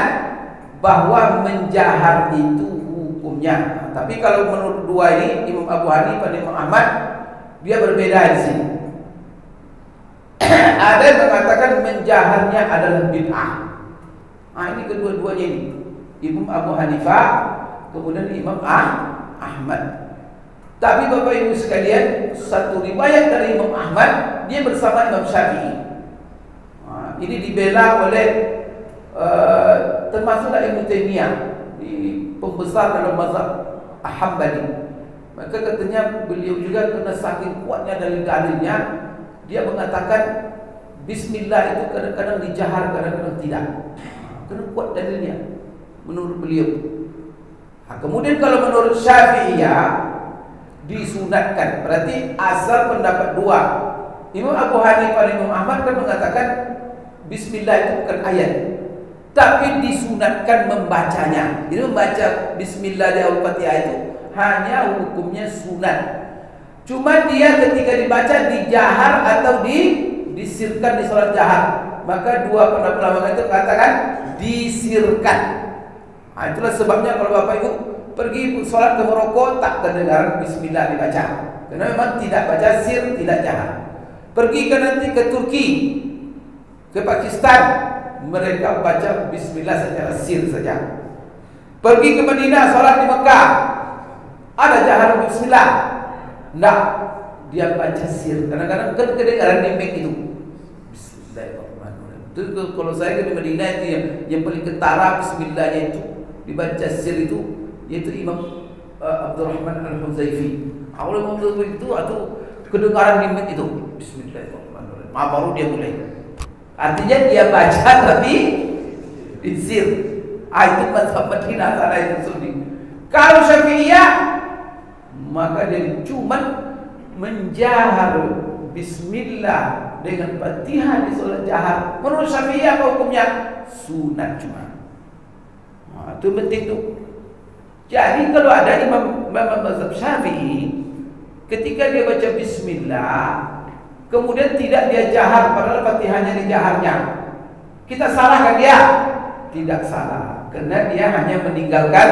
bahwa menjahar itu hukumnya. Tapi kalau menurut dua ini, Imam Abu Hanifah dan Imam Ahmad, dia berbeda di sini. Ada yang mengatakan menjaharnya adalah bid'ah. Ini kedua-duanya ini, Imam Abu Hanifah, kemudian Imam Ahmad. Tapi Bapak Ibu sekalian, satu riwayat dari Imam Ahmad, dia bersama Imam Syafi'i. Ini dibela oleh termasuklah Ibnu Taimiyah, di pembesar dalam mazhab Hambali. Maka katanya beliau juga kena saking kuatnya dalil-dalilnya, dia mengatakan bismillah itu kadang-kadang dijahar, kadang-kadang tidak. Kena kuat dalilnya menurut beliau. Kemudian kalau menurut Syafi'iyah disunatkan. Berarti asal pendapat dua. Imam Abu Hanifah dan Imam Ahmad kan mengatakan bismillah itu bukan ayat, tapi disunatkan membacanya. Jadi membaca bismillah di Al-Fatihah itu hanya hukumnya sunat. Cuma dia ketika dibaca dijahar atau disirkan di sholat jahar. Maka dua pendapat ulama itu katakan disirkan. Itulah sebabnya kalau Bapak Ibu pergi sholat ke Maroko tak kedengaran bismillah dibaca, karena memang tidak baca sir, tidak jahar. Pergi nanti ke Turki, ke Pakistan, mereka baca bismillah secara sir saja. Pergi ke Madinah, sholat di Mekah, ada jahar bismillah? Enggak, dia baca sir. Kadang-kadang kan kedengaran di mic itu bismillahirrahmanirrahim. Itu kalau saya ke Madinah itu yang paling ketara bismillahnya itu dibaca sir itu, yaitu Imam Abdurrahman Al-Huzaifi. Awal Imam Abdurrahman itu atau kedengaran di mic itu bismillahirrahmanirrahim, baru dia mulai. Artinya dia baca tapi disir. Itu mazhab Madinah sana itu sunni. Kalau Syafi'iyah, maka dia cuma menjahar bismillah dengan Fatihah di sholat jahar. Menurut Syafi'iyah apa hukumnya? Sunat cuma. Itu penting tuh. Jadi kalau ada imam mazhab Syafi'i, ketika dia baca bismillah, kemudian tidak dia jahar, padahal Fatihahnya dijaharnya, kita salahkan dia? Tidak salah, karena dia hanya meninggalkan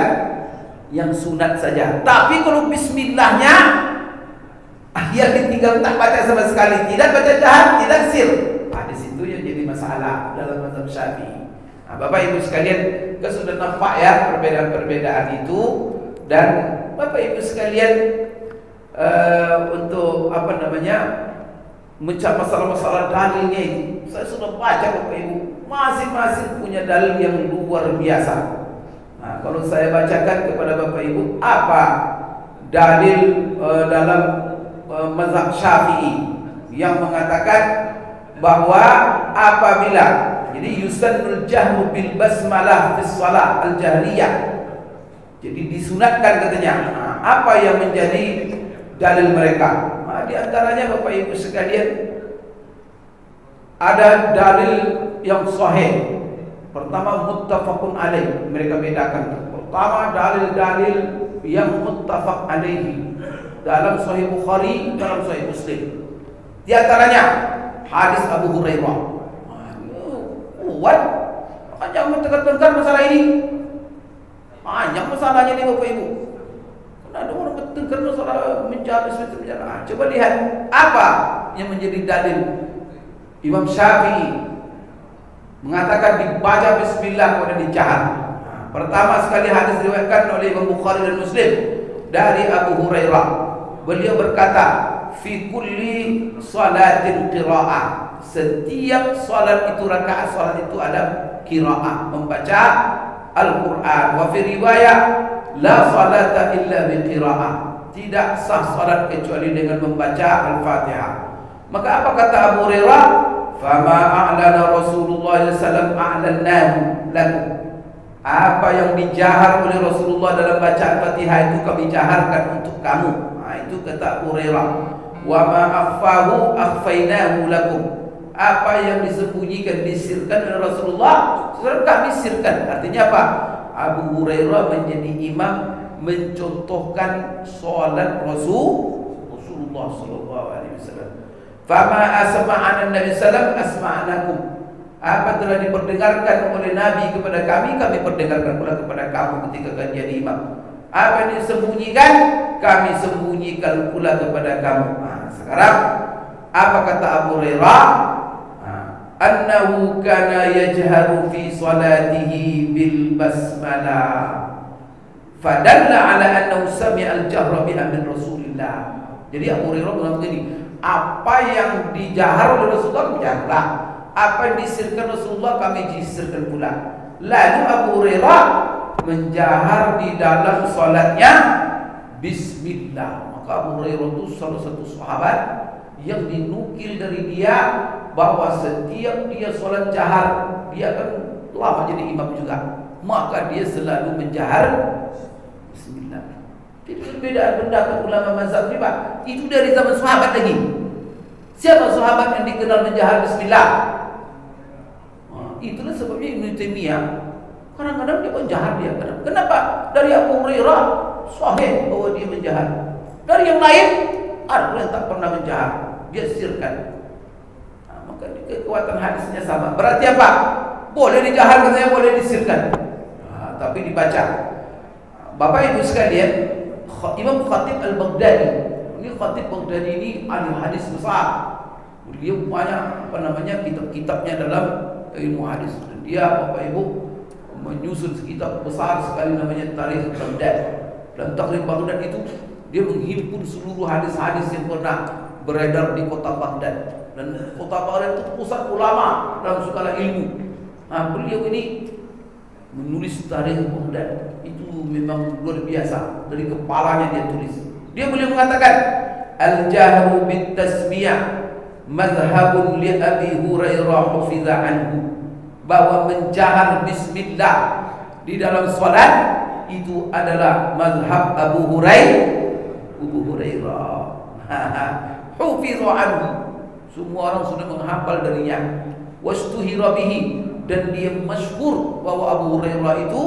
yang sunat saja. Tapi kalau bismillahnya dia ditinggal, tak baca sama sekali, tidak baca jahar, tidak sir, di situ yang jadi masalah dalam mazhab Syafi'i. Bapak Ibu sekalian, kita sudah nampak ya perbedaan-perbedaan itu. Dan Bapak Ibu sekalian, untuk mencari masalah-masalah dalilnya itu, saya sudah baca Bapak Ibu, masing-masing punya dalil yang luar biasa. Kalau saya bacakan kepada Bapak Ibu, apa dalil dalam mazhab Syafi'i yang mengatakan bahwa apabila, jadi yusannul jahru bil basmalah fis shalah al-jahriyah, jadi disunatkan katanya. Apa yang menjadi dalil mereka? Di antaranya Bapak Ibu sekalian, ada dalil yang sahih. Pertama, muttafaqun alaih, mereka bedakan. Pertama, dalil-dalil yang muttafaq alaihi dalam Sahih Bukhari, dalam Sahih Muslim. Di antaranya hadis Abu Hurairah. Kuat, jangan bertengkar masalah ini. Banyak masalahnya nih Bapak Ibu. Ada orang bertengkar masalah menjahar bismillah. Coba lihat apa yang menjadi dalil. Imam Syafi'i mengatakan dibaca bismillah kemudian dijahar. Pertama sekali hadis diriwayatkan oleh Imam Bukhari dan Muslim dari Abu Hurairah. Beliau berkata, fi kulli salatin qiraah. Setiap salat itu rakaat salat itu ada qiraah, membaca Al-Quran. Wa fi riwayah la salata illa bi qiraah. Tidak sah salat kecuali dengan membaca Al-Fatihah. Maka apa kata Abu Hurairah? Fama a'lana Rasulullah sallallahu alaihi wasallam a'lannahu lakum. Apa yang dijahar oleh Rasulullah dalam bacaan Fatihah itu kami jaharkan untuk kamu. Itu kata Abu Hurairah. Wa ma akhfahu akhfainahu lakum. Apa yang disembunyikan, disirkan oleh Rasulullah, sekarang kami sirkan. Artinya apa? Abu Hurairah menjadi imam, mencontohkan solat Rasulullah sallallahu alaihi wasallam. Fama asma'ana Nabi sallallahu asma'anakum. Apa telah diperdengarkan oleh Nabi kepada kami, kami perdengarkan pula kepada kamu ketika kalian jadi imam. Apa yang disembunyikan, kami sembunyikan pula kepada kamu. Sekarang apa kata Abu Hurairah? Annahu kana yajharu fi salatihi bil basmalah. Fadalla ala annahu sami'a al-jahra biha min Rasulillah. Jadi Abu Hurairah mengatakan ini, apa yang dijahar oleh Rasulullah dijaharlah, apa yang disirkan Rasulullah kami disirkan pula. Lalu Abu Hurairah menjahar di dalam salatnya bismillah. Maka Abu Hurairah itu salah satu sahabat yang dinukil dari dia bahwa setiap dia salat jahar, dia akan lama jadi imam juga, maka dia selalu menjahar bismillah. Itu perbedaan pendapat ulama mazhab ni Pak. Itu dari zaman sahabat lagi. Siapa sahabat yang dikenal menjahar bismillah? Itulah sebabnya Ibnu Taimiyah kadang-kadang dia menjahar dia. Kenapa? Dari Abu Hurairah sahih bahwa dia menjahar. Dari yang lain ada yang tak pernah menjahar, dia sirkan. Maka kekuatan hadisnya sama. Berarti apa? Boleh dijahar katanya, boleh disirkan. Tapi dibaca. Bapak Ibu sekalian, Imam Khatib Al-Baghdadi. Ini Khatib Baghdadi ini ahli hadis besar. Dia banyak kitab-kitabnya dalam ilmu hadis. Dan dia Bapak Ibu menyusun kitab besar sekali namanya Tarikh Baghdad. Dan Tarikh Baghdad itu dia menghimpun seluruh hadis-hadis yang pernah beredar di kota Baghdad. Dan kota Baghdad itu pusat ulama dalam segala ilmu. Beliau ini menulis Tarikh Baghdad itu memang luar biasa. Dari kepalanya dia tulis. Beliau mengatakan al-jahru bit tasmiyah madhhabun li Abi Hurairah hafiza anhu. Bahwa menjahar bismillah di dalam salat itu adalah mazhab Abu Hurairah. Hafiza anhu. Semua orang sudah menghafal darinya. Wastuhira bihi, dan dia masyhur bahwa Abu Hurairah itu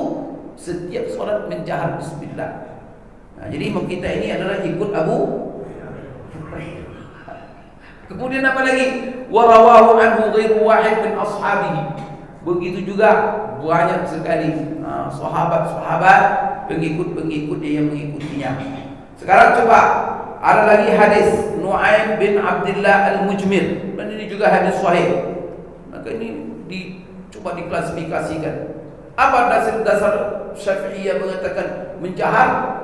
setiap salat menjahar bismillah. Jadi imam kita ini adalah ikut Abu Hurairah. Kemudian apa lagi? Wa rawahu anhu ghairu wahid min ashabihi. Begitu juga banyak sekali sahabat-sahabat, pengikut-pengikutnya yang mengikutinya. Sekarang coba ada lagi hadis Nu'aim bin Abdullah Al-Mujmir, dan ini juga hadis sahih. Maka ini coba diklasifikasikan. Apa dasar Syafi'iyah mengatakan menjahar?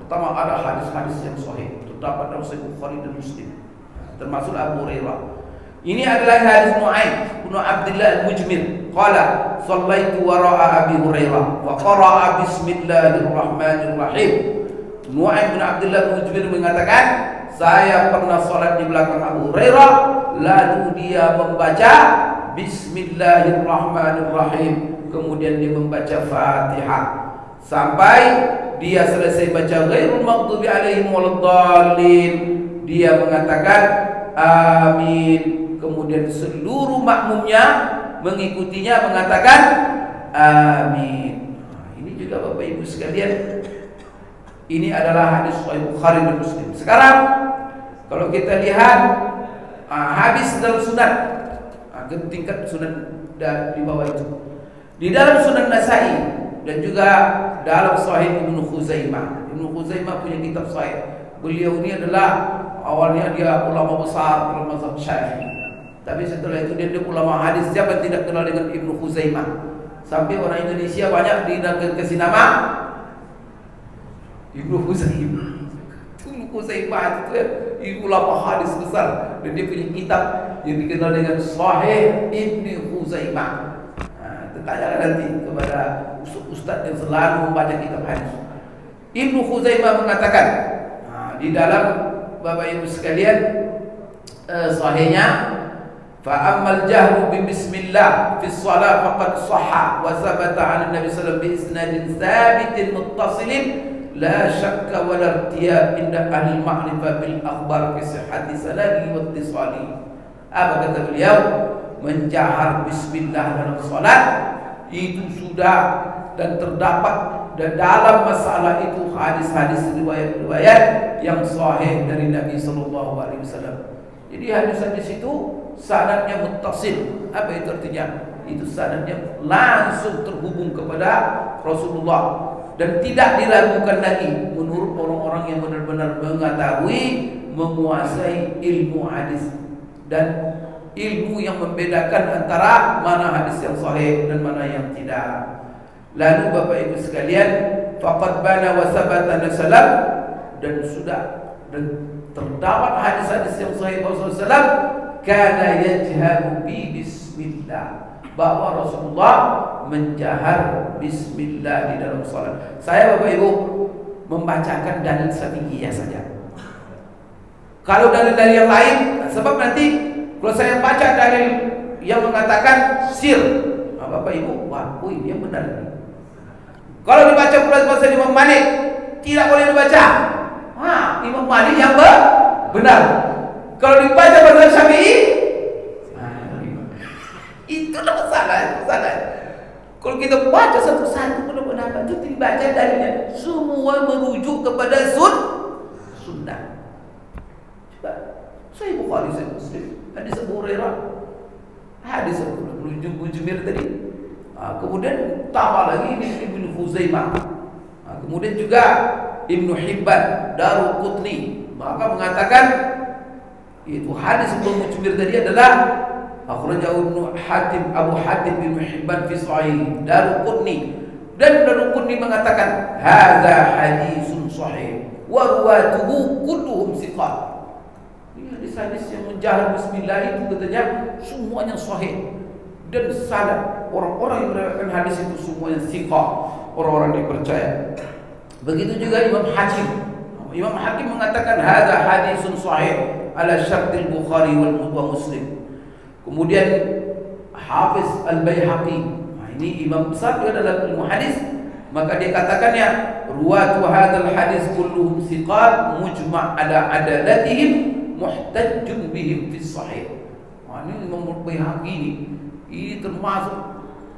Pertama, ada hadis-hadis yang sahih terdapat dalam Sahih Bukhari dan Muslim, termasuk Abu Hurairah. Ini adalah hadis Nu'aim bin Abdullah Al-Mujmir. Qala shallaitu wara'a Abi Hurairah wa qara'a bismillahirrahmanirrahim. Nu'aim bin Abdullah Al-Mujmir mengatakan, saya pernah salat di belakang Abu Hurairah, lalu dia membaca bismillahirrahmanirrahim, kemudian dia membaca Fatihah sampai dia selesai baca ghairul maghdubi alaihim waladdallin. Dia mengatakan amin. Kemudian seluruh makmumnya mengikutinya mengatakan amin. Ini juga Bapak Ibu sekalian, ini adalah hadis Sahih Bukhari dan Muslim. Sekarang kalau kita lihat hadis dalam sunan, tingkat sunan di bawah itu, di dalam Sunan Nasa'i dan juga dalam Sahih Ibnu Khuzaimah. Ibnu Khuzaimah punya kitab sahih. Beliau ini adalah awalnya dia ulama besar dalam mazhab Syafi'i. Tapi setelah itu dia ulama hadis. Siapa tidak kenal dengan Ibnu Khuzaimah? Sampai orang Indonesia banyak dikasih nama Ibnu Khuzaimah. Ibnu Khuzaimah itu ulama hadis besar, dan dia punya kitab yang dikenal dengan Sahih Ibnu Khuzaimah. Tanyalah nanti kepada ustaz yang selalu membaca kitab hadis. Ibnu Khuzaimah mengatakan di dalam Bapak Ibu sekalian sahihnya, فأما الجهر ببسم الله في الصلاة فقد صح وثبت عن النبي صلى الله عليه وسلم بإسناد ثابت متصل لا شك ولا ارتياب عند أهل المعرفة بالأخبار في صحة سنده واتصاله. Apa kata beliau? Menjahar bismillah dalam salat itu sudah dan terdapat dan dalam masalah itu hadis-hadis riwayat-riwayat yang sahih dari Nabi sallallahu alaihi wasallam. Jadi hadis-hadis itu sanadnya muttasil. Apa itu artinya? Itu sanadnya langsung terhubung kepada Rasulullah dan tidak diragukan lagi menurut orang-orang yang benar-benar mengetahui, menguasai ilmu hadis dan ilmu yang membedakan antara mana hadis yang sahih dan mana yang tidak. Lalu Bapak Ibu sekalian, faqad bana wa sabata nasalam, dan sudah dan terdapat hadis-hadis yang sahih Rasulullah kana yajharu bi bismillah, bahwa Rasulullah menjahar bismillah di dalam salat. Saya Bapak Ibu membacakan dalil Syafi'iyah saja. Kalau dalil-dalil yang lain, sebab nanti kalau saya baca dalil yang mengatakan sir, Bapak Ibu, wah, ini yang benar ini. Kalau dibaca pula bahasa Imam Malik, tidak boleh dibaca. Imam Malik yang benar. Kalau dibaca bahasa Syafi'i, itu masalah. Kalau kita baca satu-satu pendapat itu dibaca dalilnya, semua merujuk kepada sunnah. Coba, Sahih Bukhari, Sahih Muslim, hadis Abu Hurairah, hadis Ibnu Jubair tadi. Kemudian tambah lagi Ibnu Khuzaimah. Kemudian juga Ibnu Hibban, Daruqutni, maka mengatakan itu hadis Ibnu Jubair tadi adalah akhrajahu Abu Hatim bin Hibban fi Sahih, Daruqutni, dan Daruqutni mengatakan hadza hadisun sahih wa ruwatuhu kulluhum thiqat. Ini hadis yang menjahar bismillah itu katanya semuanya sahih, dan sanad orang-orang yang meriwayatkan hadis itu semuanya thiqah, orang-orang dipercaya. Begitu juga Imam Hakim mengatakan hadza hadisun sahih ala syartil Bukhari wa Muslim. Kemudian Hafiz Al-Baihaqi, ini imam besar juga dalam ilmu hadis, maka dia katakannya ruwatu hadzal hadis kulluhum thiqat mujma' ala adalatihim muhtajjun bihim fi sahih. Ini Imam Al-Baihaqi ini termasuk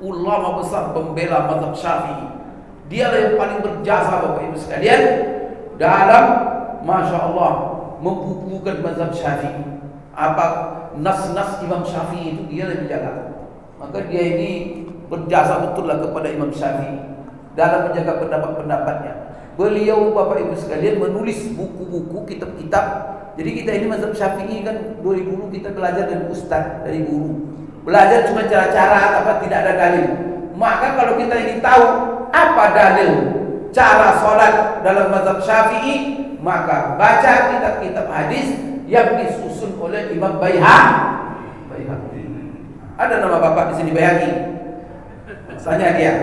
ulama besar pembela mazhab Syafi'i. Dialah yang paling berjasa Bapak Ibu sekalian dalam Masya Allah membukukan mazhab Syafi'i. Apa nas-nas Imam Syafi'i itu dia yang menjaga. Maka dia ini berjasa betul lah kepada Imam Syafi'i dalam menjaga pendapat-pendapatnya. Beliau Bapak Ibu sekalian menulis buku-buku, kitab-kitab. Jadi kita ini mazhab Syafi'i kan dari dulu kita belajar dari ustaz, dari guru. Belajar cuma cara-cara apa tidak ada dalil. Maka kalau kita ingin tahu apa dalil cara sholat dalam mazhab Syafi'i, maka baca kitab-kitab hadis yang disusun oleh Imam Baihaqi. Ada nama bapak di sini Baihaqi. Misalnya dia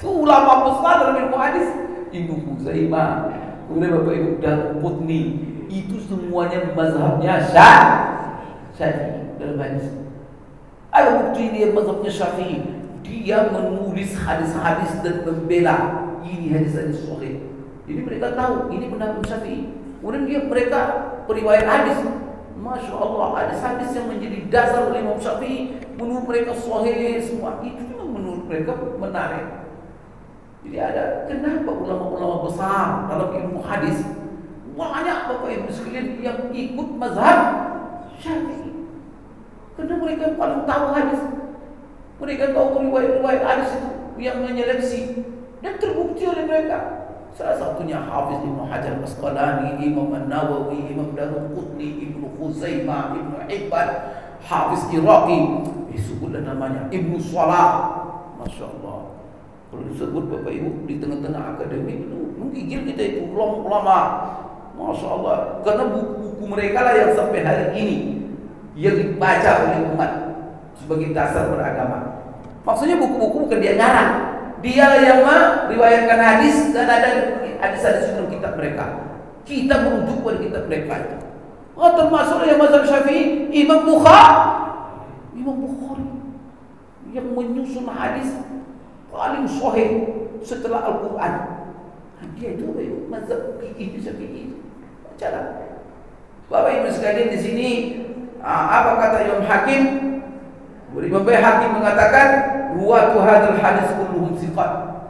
ulama besar dalam ilmu hadis, Ibnu Khuzaimah, kemudian Bapak Ibu Daruqutni, itu semuanya mazhabnya Syafi'i dalam hadis. Ada bukti dia mazhabnya Syafi'i. Dia menulis hadis-hadis dan membela ini hadis-hadis sahih. Jadi mereka tahu ini pendapat Syafi'i. Kemudian mereka periwayat hadis, Masya Allah, hadis-hadis yang menjadi dasar oleh Imam Syafi'i menurut mereka sahih semua. Itu memang menurut mereka menarik. Jadi ada kenapa ulama-ulama besar dalam ilmu hadis banyak Bapak Ibu sekalian yang ikut mazhab Syafi'i. Karena mereka paling tahu hadis. Mereka tahu riwayat-riwayat hadis itu yang menyeleksi dan terbukti oleh mereka. Salah satunya Hafiz Ibnu Hajar Al-Asqalani, Imam An-Nawawi, Imam Daruqutni, Ibnu Khuzaimah, Ibnu Hibban, Hafiz Iraqi, sebutlah namanya, Ibnu Salah, Masya Allah. Kalau disebut Bapak Ibu di tengah-tengah akademik itu menggigil kita itu ulama. Masya Allah. Karena buku-buku mereka lah yang sampai hari ini yang dibaca oleh umat sebagai dasar beragama. Maksudnya buku-buku bukan dia ngarang. Dia yang meriwayatkan hadis dan ada hadis-hadis dalam kitab mereka. Kita merujuk pada kitab mereka itu. Termasuk yang mazhab Syafi'i, Imam Bukhari yang menyusun hadis paling sahih setelah Al-Quran. Dia itu mazhab Syafi'i. Bacalah. Bapak Ibu sekalian, di sini apa kata Imam Hakim? Imam Baihaqi mengatakan ruwatu hadzal hadis kulluhum thiqat.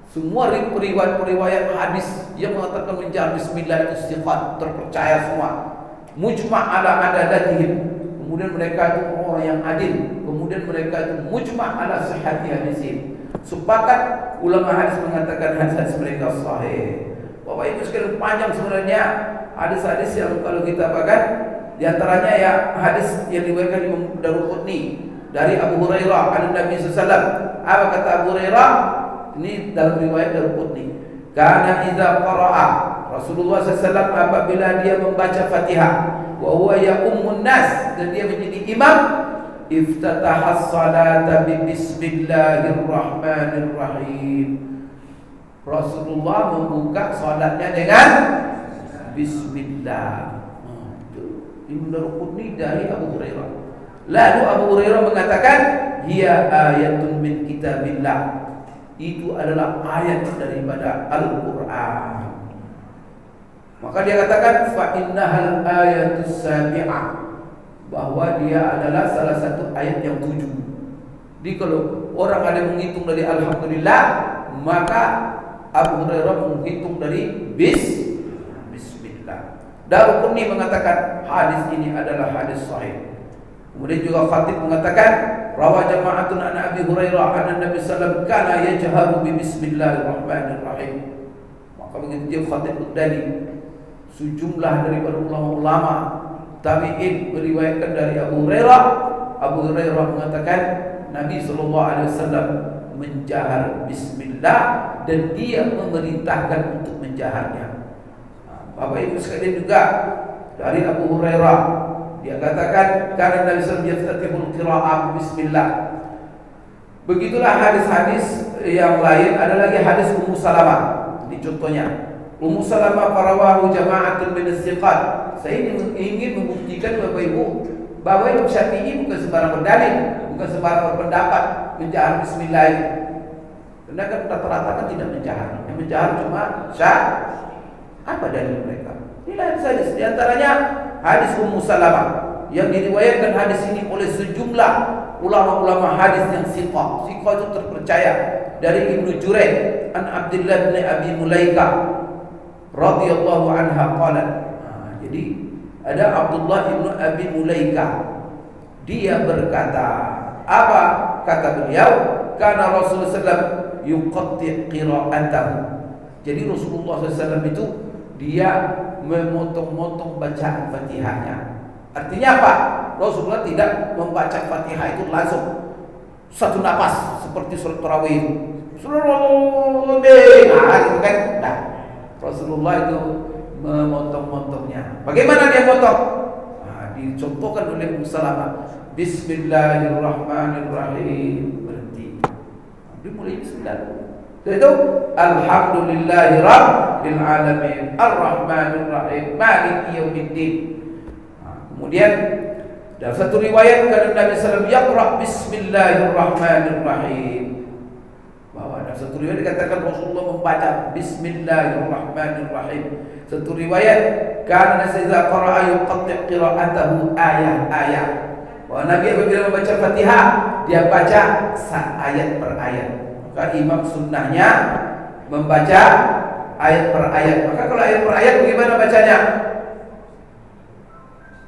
Semua periwayat hadis yang mengatakan menjadi bismillah itu thiqat, terpercaya semua. Mujma' ala adadatihim. Kemudian mereka itu orang yang adil. Kemudian mereka itu mujma' ala sihhati hadisihim. Sepakat ulama hadis mengatakan hadis mereka sahih. Bapak Ibu sekalian, panjang sebenarnya hadis-hadis yang kalau kita baca, di antaranya ya hadis yang diriwayatkan Imam Daruqutni dari Abu Hurairah an Nabi sallallahu. Apa kata Abu Hurairah? Ini dalam riwayat Daruqutni. Karena idza qara'a Rasulullah sallallahu apabila dia membaca Fatihah wa huwa ya'ummun nas dan dia menjadi imam, iftataha as-salata bi bismillahirrahmanirrahim. Rasulullah membuka salatnya dengan bismillah. Imam Daruqutni dari Abu Hurairah. Lalu Abu Hurairah mengatakan, hiya ayatun min kitabillah. Itu adalah ayat daripada Al-Quran. Maka dia katakan fa innahal ayatus sabi'ah, bahwa dia adalah salah satu ayat yang 7. Jadi kalau orang ada menghitung dari alhamdulillah, maka Abu Hurairah menghitung dari bismillah. Daruqutni mengatakan hadis ini adalah hadis sahih. Kemudian juga Khatib mengatakan rawa jama'atun an Abi Hurairah an Nabi sallallahu alaihi wasallam kana yajharu bi bismillahirrahmanirrahim. Maka begitu dia Khatib Baghdadi, sejumlah daripada ulama-ulama tabi'in meriwayatkan dari Abu Hurairah. Abu Hurairah mengatakan Nabi sallallahu alaihi wasallam menjahar bismillah dan dia memerintahkan untuk menjaharnya. Bapak Ibu sekalian, juga dari Abu Hurairah dia katakan karena Nabi sallallahu alaihi wasallam yaftatihul qira'ah bismillah. Begitulah hadis-hadis yang lain. Ada lagi hadis Ummu Salamah. Ini contohnya. Ummu Salamah farawahu jama'atun min as-siqat. Saya ingin membuktikan Bapak Ibu bahwa Imam Syafi'i bukan sembarang berdalil, bukan sembarang berpendapat menjahar bismillah itu. Karena kan rata-rata kan tidak menjahar. Yang menjahar cuma apa dalil mereka? Inilah hadis. Di antaranya hadis Ummu Salamah yang diriwayatkan hadis ini oleh sejumlah ulama-ulama hadis yang siqah. Siqah itu terpercaya. Dari Ibnu Jurayj an Abdullah bin Abi Mulaika radhiyallahu anha qalat. Jadi ada Abdullah bin Abi Mulaika, dia berkata, apa kata beliau? Karena Rasulullah SAW yuqatti qira'atahu. Jadi Rasulullah SAW itu dia memotong-motong bacaan Fatihahnya. Artinya apa? Rasulullah tidak membaca Fatihah itu langsung satu napas seperti surat tarawih. Nah, itu kan. Nah, Rasulullah itu memotong-motongnya. Bagaimana dia potong? Nah, dicontohkan oleh Ummu Salamah. Bismillahirrahmanirrahim. Berhenti. Dimulai bismillah. Itu alhamdulillahi rabbil alamin arrahmanir rahim maliki yaumiddin. Kemudian dalam satu riwayat karena Nabi sallallahu alaihi wasallam yaqra bismillahirrahmanirrahim. Bahwa dalam satu riwayat dikatakan Rasulullah membaca bismillahirrahmanirrahim. Satu riwayat karena Nabi qara'a yuqatti' qira'atahu ayat-ayat. Bahwa Nabi apabila membaca Fatihah dia baca ayat per ayat. Maka imam sunnahnya membaca ayat per ayat. Maka kalau ayat per ayat bagaimana bacanya?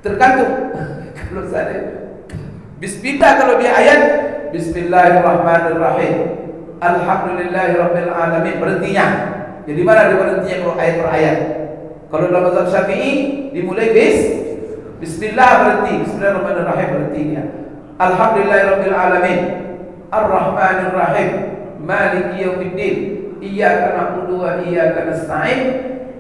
Tergantung. Kalau saya bismillah, kalau dia ayat bismillahirrahmanirrahim alhamdulillahirabbil alamin, berhentinya. Jadi mana dia berhentinya kalau ayat per ayat? Kalau dalam mazhab Syafi'i dimulai bismillah berhenti, bismillahirrahmanirrahim berhentinya. Alhamdulillahirabbil alamin Ar-Rahmanir Rahim, Maliki Yaumiddin, Iyyaka na'budu wa iyyaka nasta'in,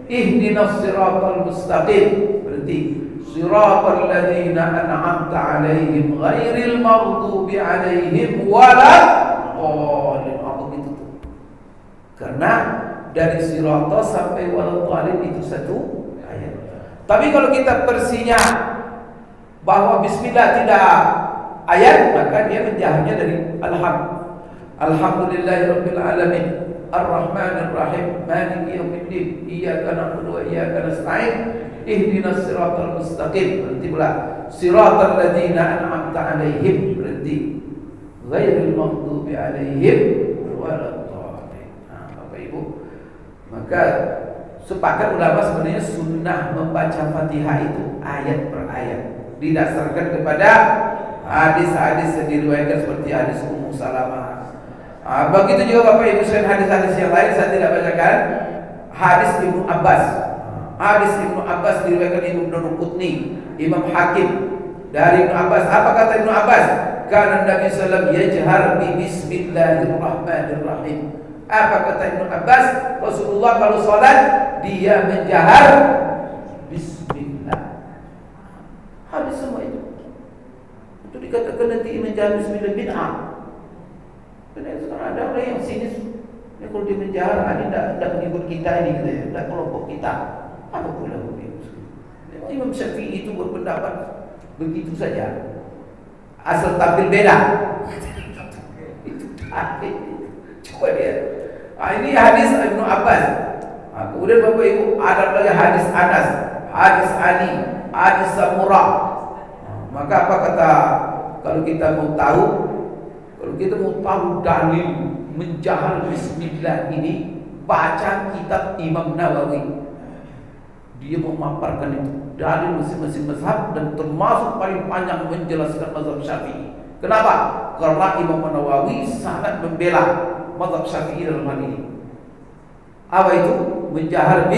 Ihdinas siratal mustaqim. Berarti siratal ladzina an'amta 'alaihim ghairil maghdubi 'alaihim waladdallin. Apa gitu tuh? Karena dari sirata sampai waladdallin itu satu ayat. Tapi kalau kita persinya bahwa bismillah tidak ayat, maka dia menjahnya dari Alhamdulillahirabbil alamin, Ar-Rahmanir Rahim, Maliki Yaumiddin, Iyyaka na'budu wa iyyaka nasta'in, Ihdinas siratal mustaqim. Berarti pula siratal ladzina an'amta 'alaihim, berarti ghairil maghdubi 'alaihim waladdallin. Nah, Bapak Ibu, maka sepakat ulama sebenarnya sunnah membaca Fatihah itu ayat per ayat, didasarkan kepada hadis-hadis yang diriwayatkan seperti hadis Ummu Salamah. Begitu juga Bapak Ibu selain hadis-hadis yang lain, saya tidak bacakan hadis Ibnu Abbas. Hadis Ibnu Abbas diriwayatkan Ibnu Daruqutni, Imam Hakim dari Ibnu Abbas. Apa kata Ibnu Abbas? Karena Nabi sallallahu alaihi wasallam yajhar bi bismillahirrahmanirrahim. Apa kata Ibnu Abbas? Rasulullah kalau salat dia menjahar bismillah. Habis semua itu. Itu dikatakan nanti menjahar bismillah bid'ah. Karena sekarang ada orang yang sinis, ya kalau dia menjahar, ini tidak mengikut kita ini, gitu ya, tidak kelompok kita. Apa pula begitu? Imam Syafi'i itu berpendapat begitu saja, asal tampil beda. Itu tampil. Coba dia. Ini hadis Ibnu Abbas. Kemudian Bapak Ibu ada lagi hadis Anas, hadis Ali, hadis Samurah. Maka apa kata, kalau kita mau tahu, dalil menjahar bismillah ini, baca kitab Imam Nawawi. Dia memaparkan itu dalil masing-masing mazhab dan termasuk paling panjang menjelaskan mazhab Syafi'i. Kenapa? Karena Imam Nawawi sangat membela mazhab Syafi'i dalam hal ini. Apa itu? Menjahar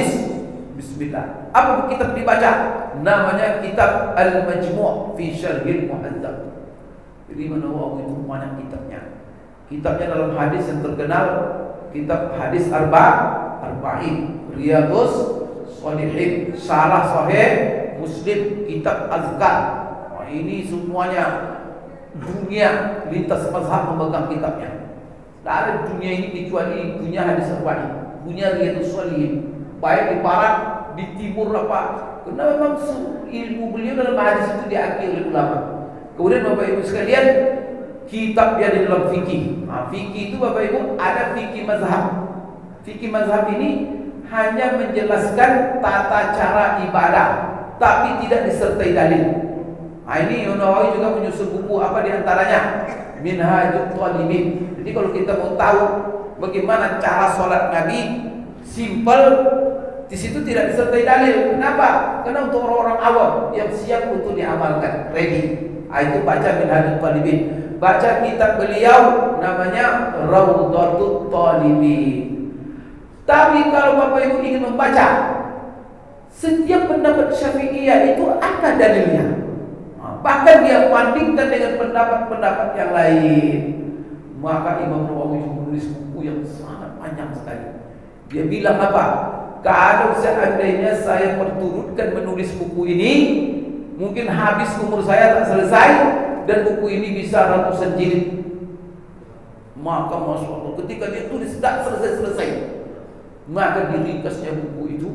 bismillah. Apa kitab dibaca? Namanya kitab Al-Majmu' fi Syarhil Muhadzab. Jadi Imam Nawawi itu banyak kitabnya. Kitabnya dalam hadis yang terkenal, kitab hadis Arba'in, Riyadhus Shalihin, Syarah Sahih Muslim, kitab Azkar. Ini semuanya dunia lintas mazhab memegang kitabnya. Tak ada dunia ini kecuali punya hadis Arba'in, punya Riyadhus Shalihin, baik di barat, di timur apa. Karena memang ilmu beliau dalam hadis itu diakui oleh ulama. Kemudian Bapak Ibu sekalian, kitab dia di dalam fikih. Fikih itu Bapak Ibu ada fikih mazhab. Fikih mazhab ini hanya menjelaskan tata cara ibadah, tapi tidak disertai dalil. Ini Imam Nawawi juga menyusun buku apa diantaranya Minhajul Talibin. Jadi kalau kita mau tahu bagaimana cara sholat Nabi, simple, di situ tidak disertai dalil. Kenapa? Karena untuk orang-orang awam yang siap untuk diamalkan, ready. Itu baca Minhajul Talibin. Baca kitab beliau namanya Raudhatul Talibin. Tapi kalau Bapak Ibu ingin membaca setiap pendapat Syafi'iyah itu ada dalilnya. Bahkan dia bandingkan dengan pendapat-pendapat yang lain. Maka Imam Nawawi menulis buku yang sangat panjang sekali. Dia bilang apa? Kalau seandainya saya perturutkan menulis buku ini, mungkin habis umur saya tak selesai, dan buku ini bisa ratusan jilid. Maka Masya Allah, ketika dia tulis tak selesai-selesai, maka diringkasnya buku itu,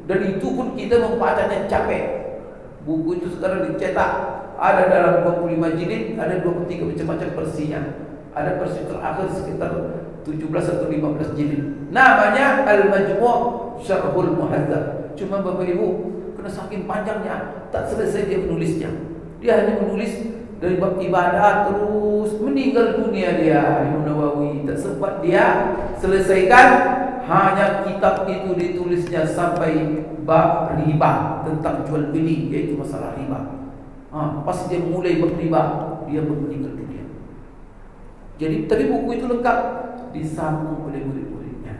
dan itu pun kita membacanya capek. Buku itu sekarang dicetak, ada dalam 25 jilid, ada 23 macam-macam versinya. Ada versi terakhir sekitar 17 atau 15 jilid. Namanya Al-Majmu' Syarhul Muhadzab. Cuma Bapak Ibu, karena saking panjangnya, tak selesai dia menulisnya. Dia hanya menulis dari bab ibadah terus meninggal dunia dia. Imam Nawawi tak sempat dia selesaikan. Hanya kitab itu ditulisnya sampai bab riba, tentang jual beli, yaitu masalah riba. Pas dia mulai bab riba, dia pun meninggal dunia. Jadi tapi buku itu lengkap disambung oleh murid-muridnya.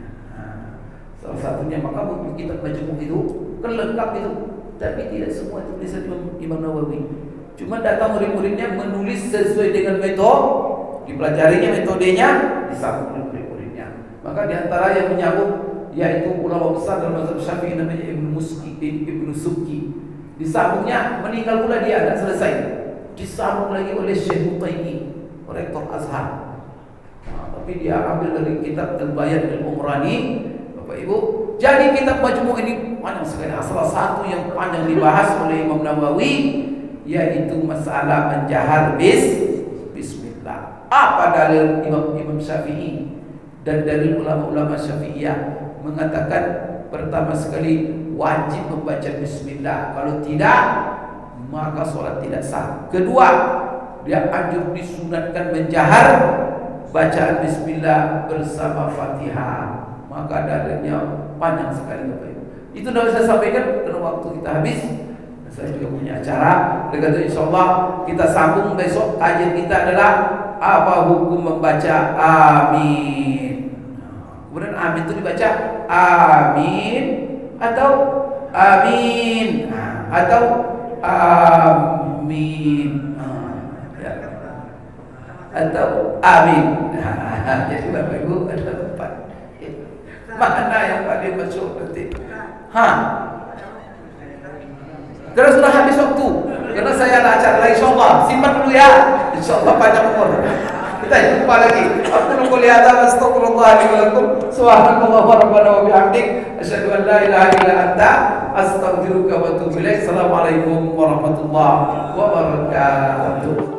Salah satunya maka buku kitab Majmu' itu kan lengkap itu, tapi tidak semua tulisan Imam Nawawi. Cuma datang murid-muridnya menulis sesuai dengan metode dipelajarinya metodenya, disambung oleh murid-muridnya. Maka diantara yang menyambung yaitu ulama besar dalam mazhab Syafi'i namanya Ibnu Subki. Disambungnya meninggal pula dia, tidak selesai. Disambung lagi oleh Syekh Mutaini, rektor Azhar. Tapi dia ambil dari kitab Al-Bayan Al-Umrani, Bapak Ibu. Jadi kitab Majmu' ini panjang sekali. Salah satu yang panjang dibahas oleh Imam Nawawi yaitu masalah menjahar bismillah. Apa dalil Imam Syafi'i dan dalil ulama-ulama Syafi'iyah mengatakan pertama sekali wajib membaca bismillah. Kalau tidak, maka sholat tidak sah. Kedua, dia anjur disunatkan menjahar bacaan bismillah bersama Fatihah. Maka dalilnya panjang sekali Bapak Ibu. Itu sudah saya sampaikan karena waktu kita habis. Saya juga punya acara. Dengan itu insyaallah kita sambung besok. Kajian kita adalah apa hukum membaca amin. Kemudian amin itu dibaca amin atau amin atau amin atau amin. Jadi Bapak Ibu ada empat makna yang paling masyhur nanti. Karena sudah habis waktu. Karena saya ada acara lagi insyaallah. Simpan dulu ya. Insyaallah panjang umur. Kita jumpa lagi. Aku qouli hadza astaghfirullah li wa lakum. Subhanallah rabbana wa bihamdik asyhadu an la ilaha illa anta astaghfiruka wa atubu ilaik. Assalamualaikum warahmatullahi wabarakatuh.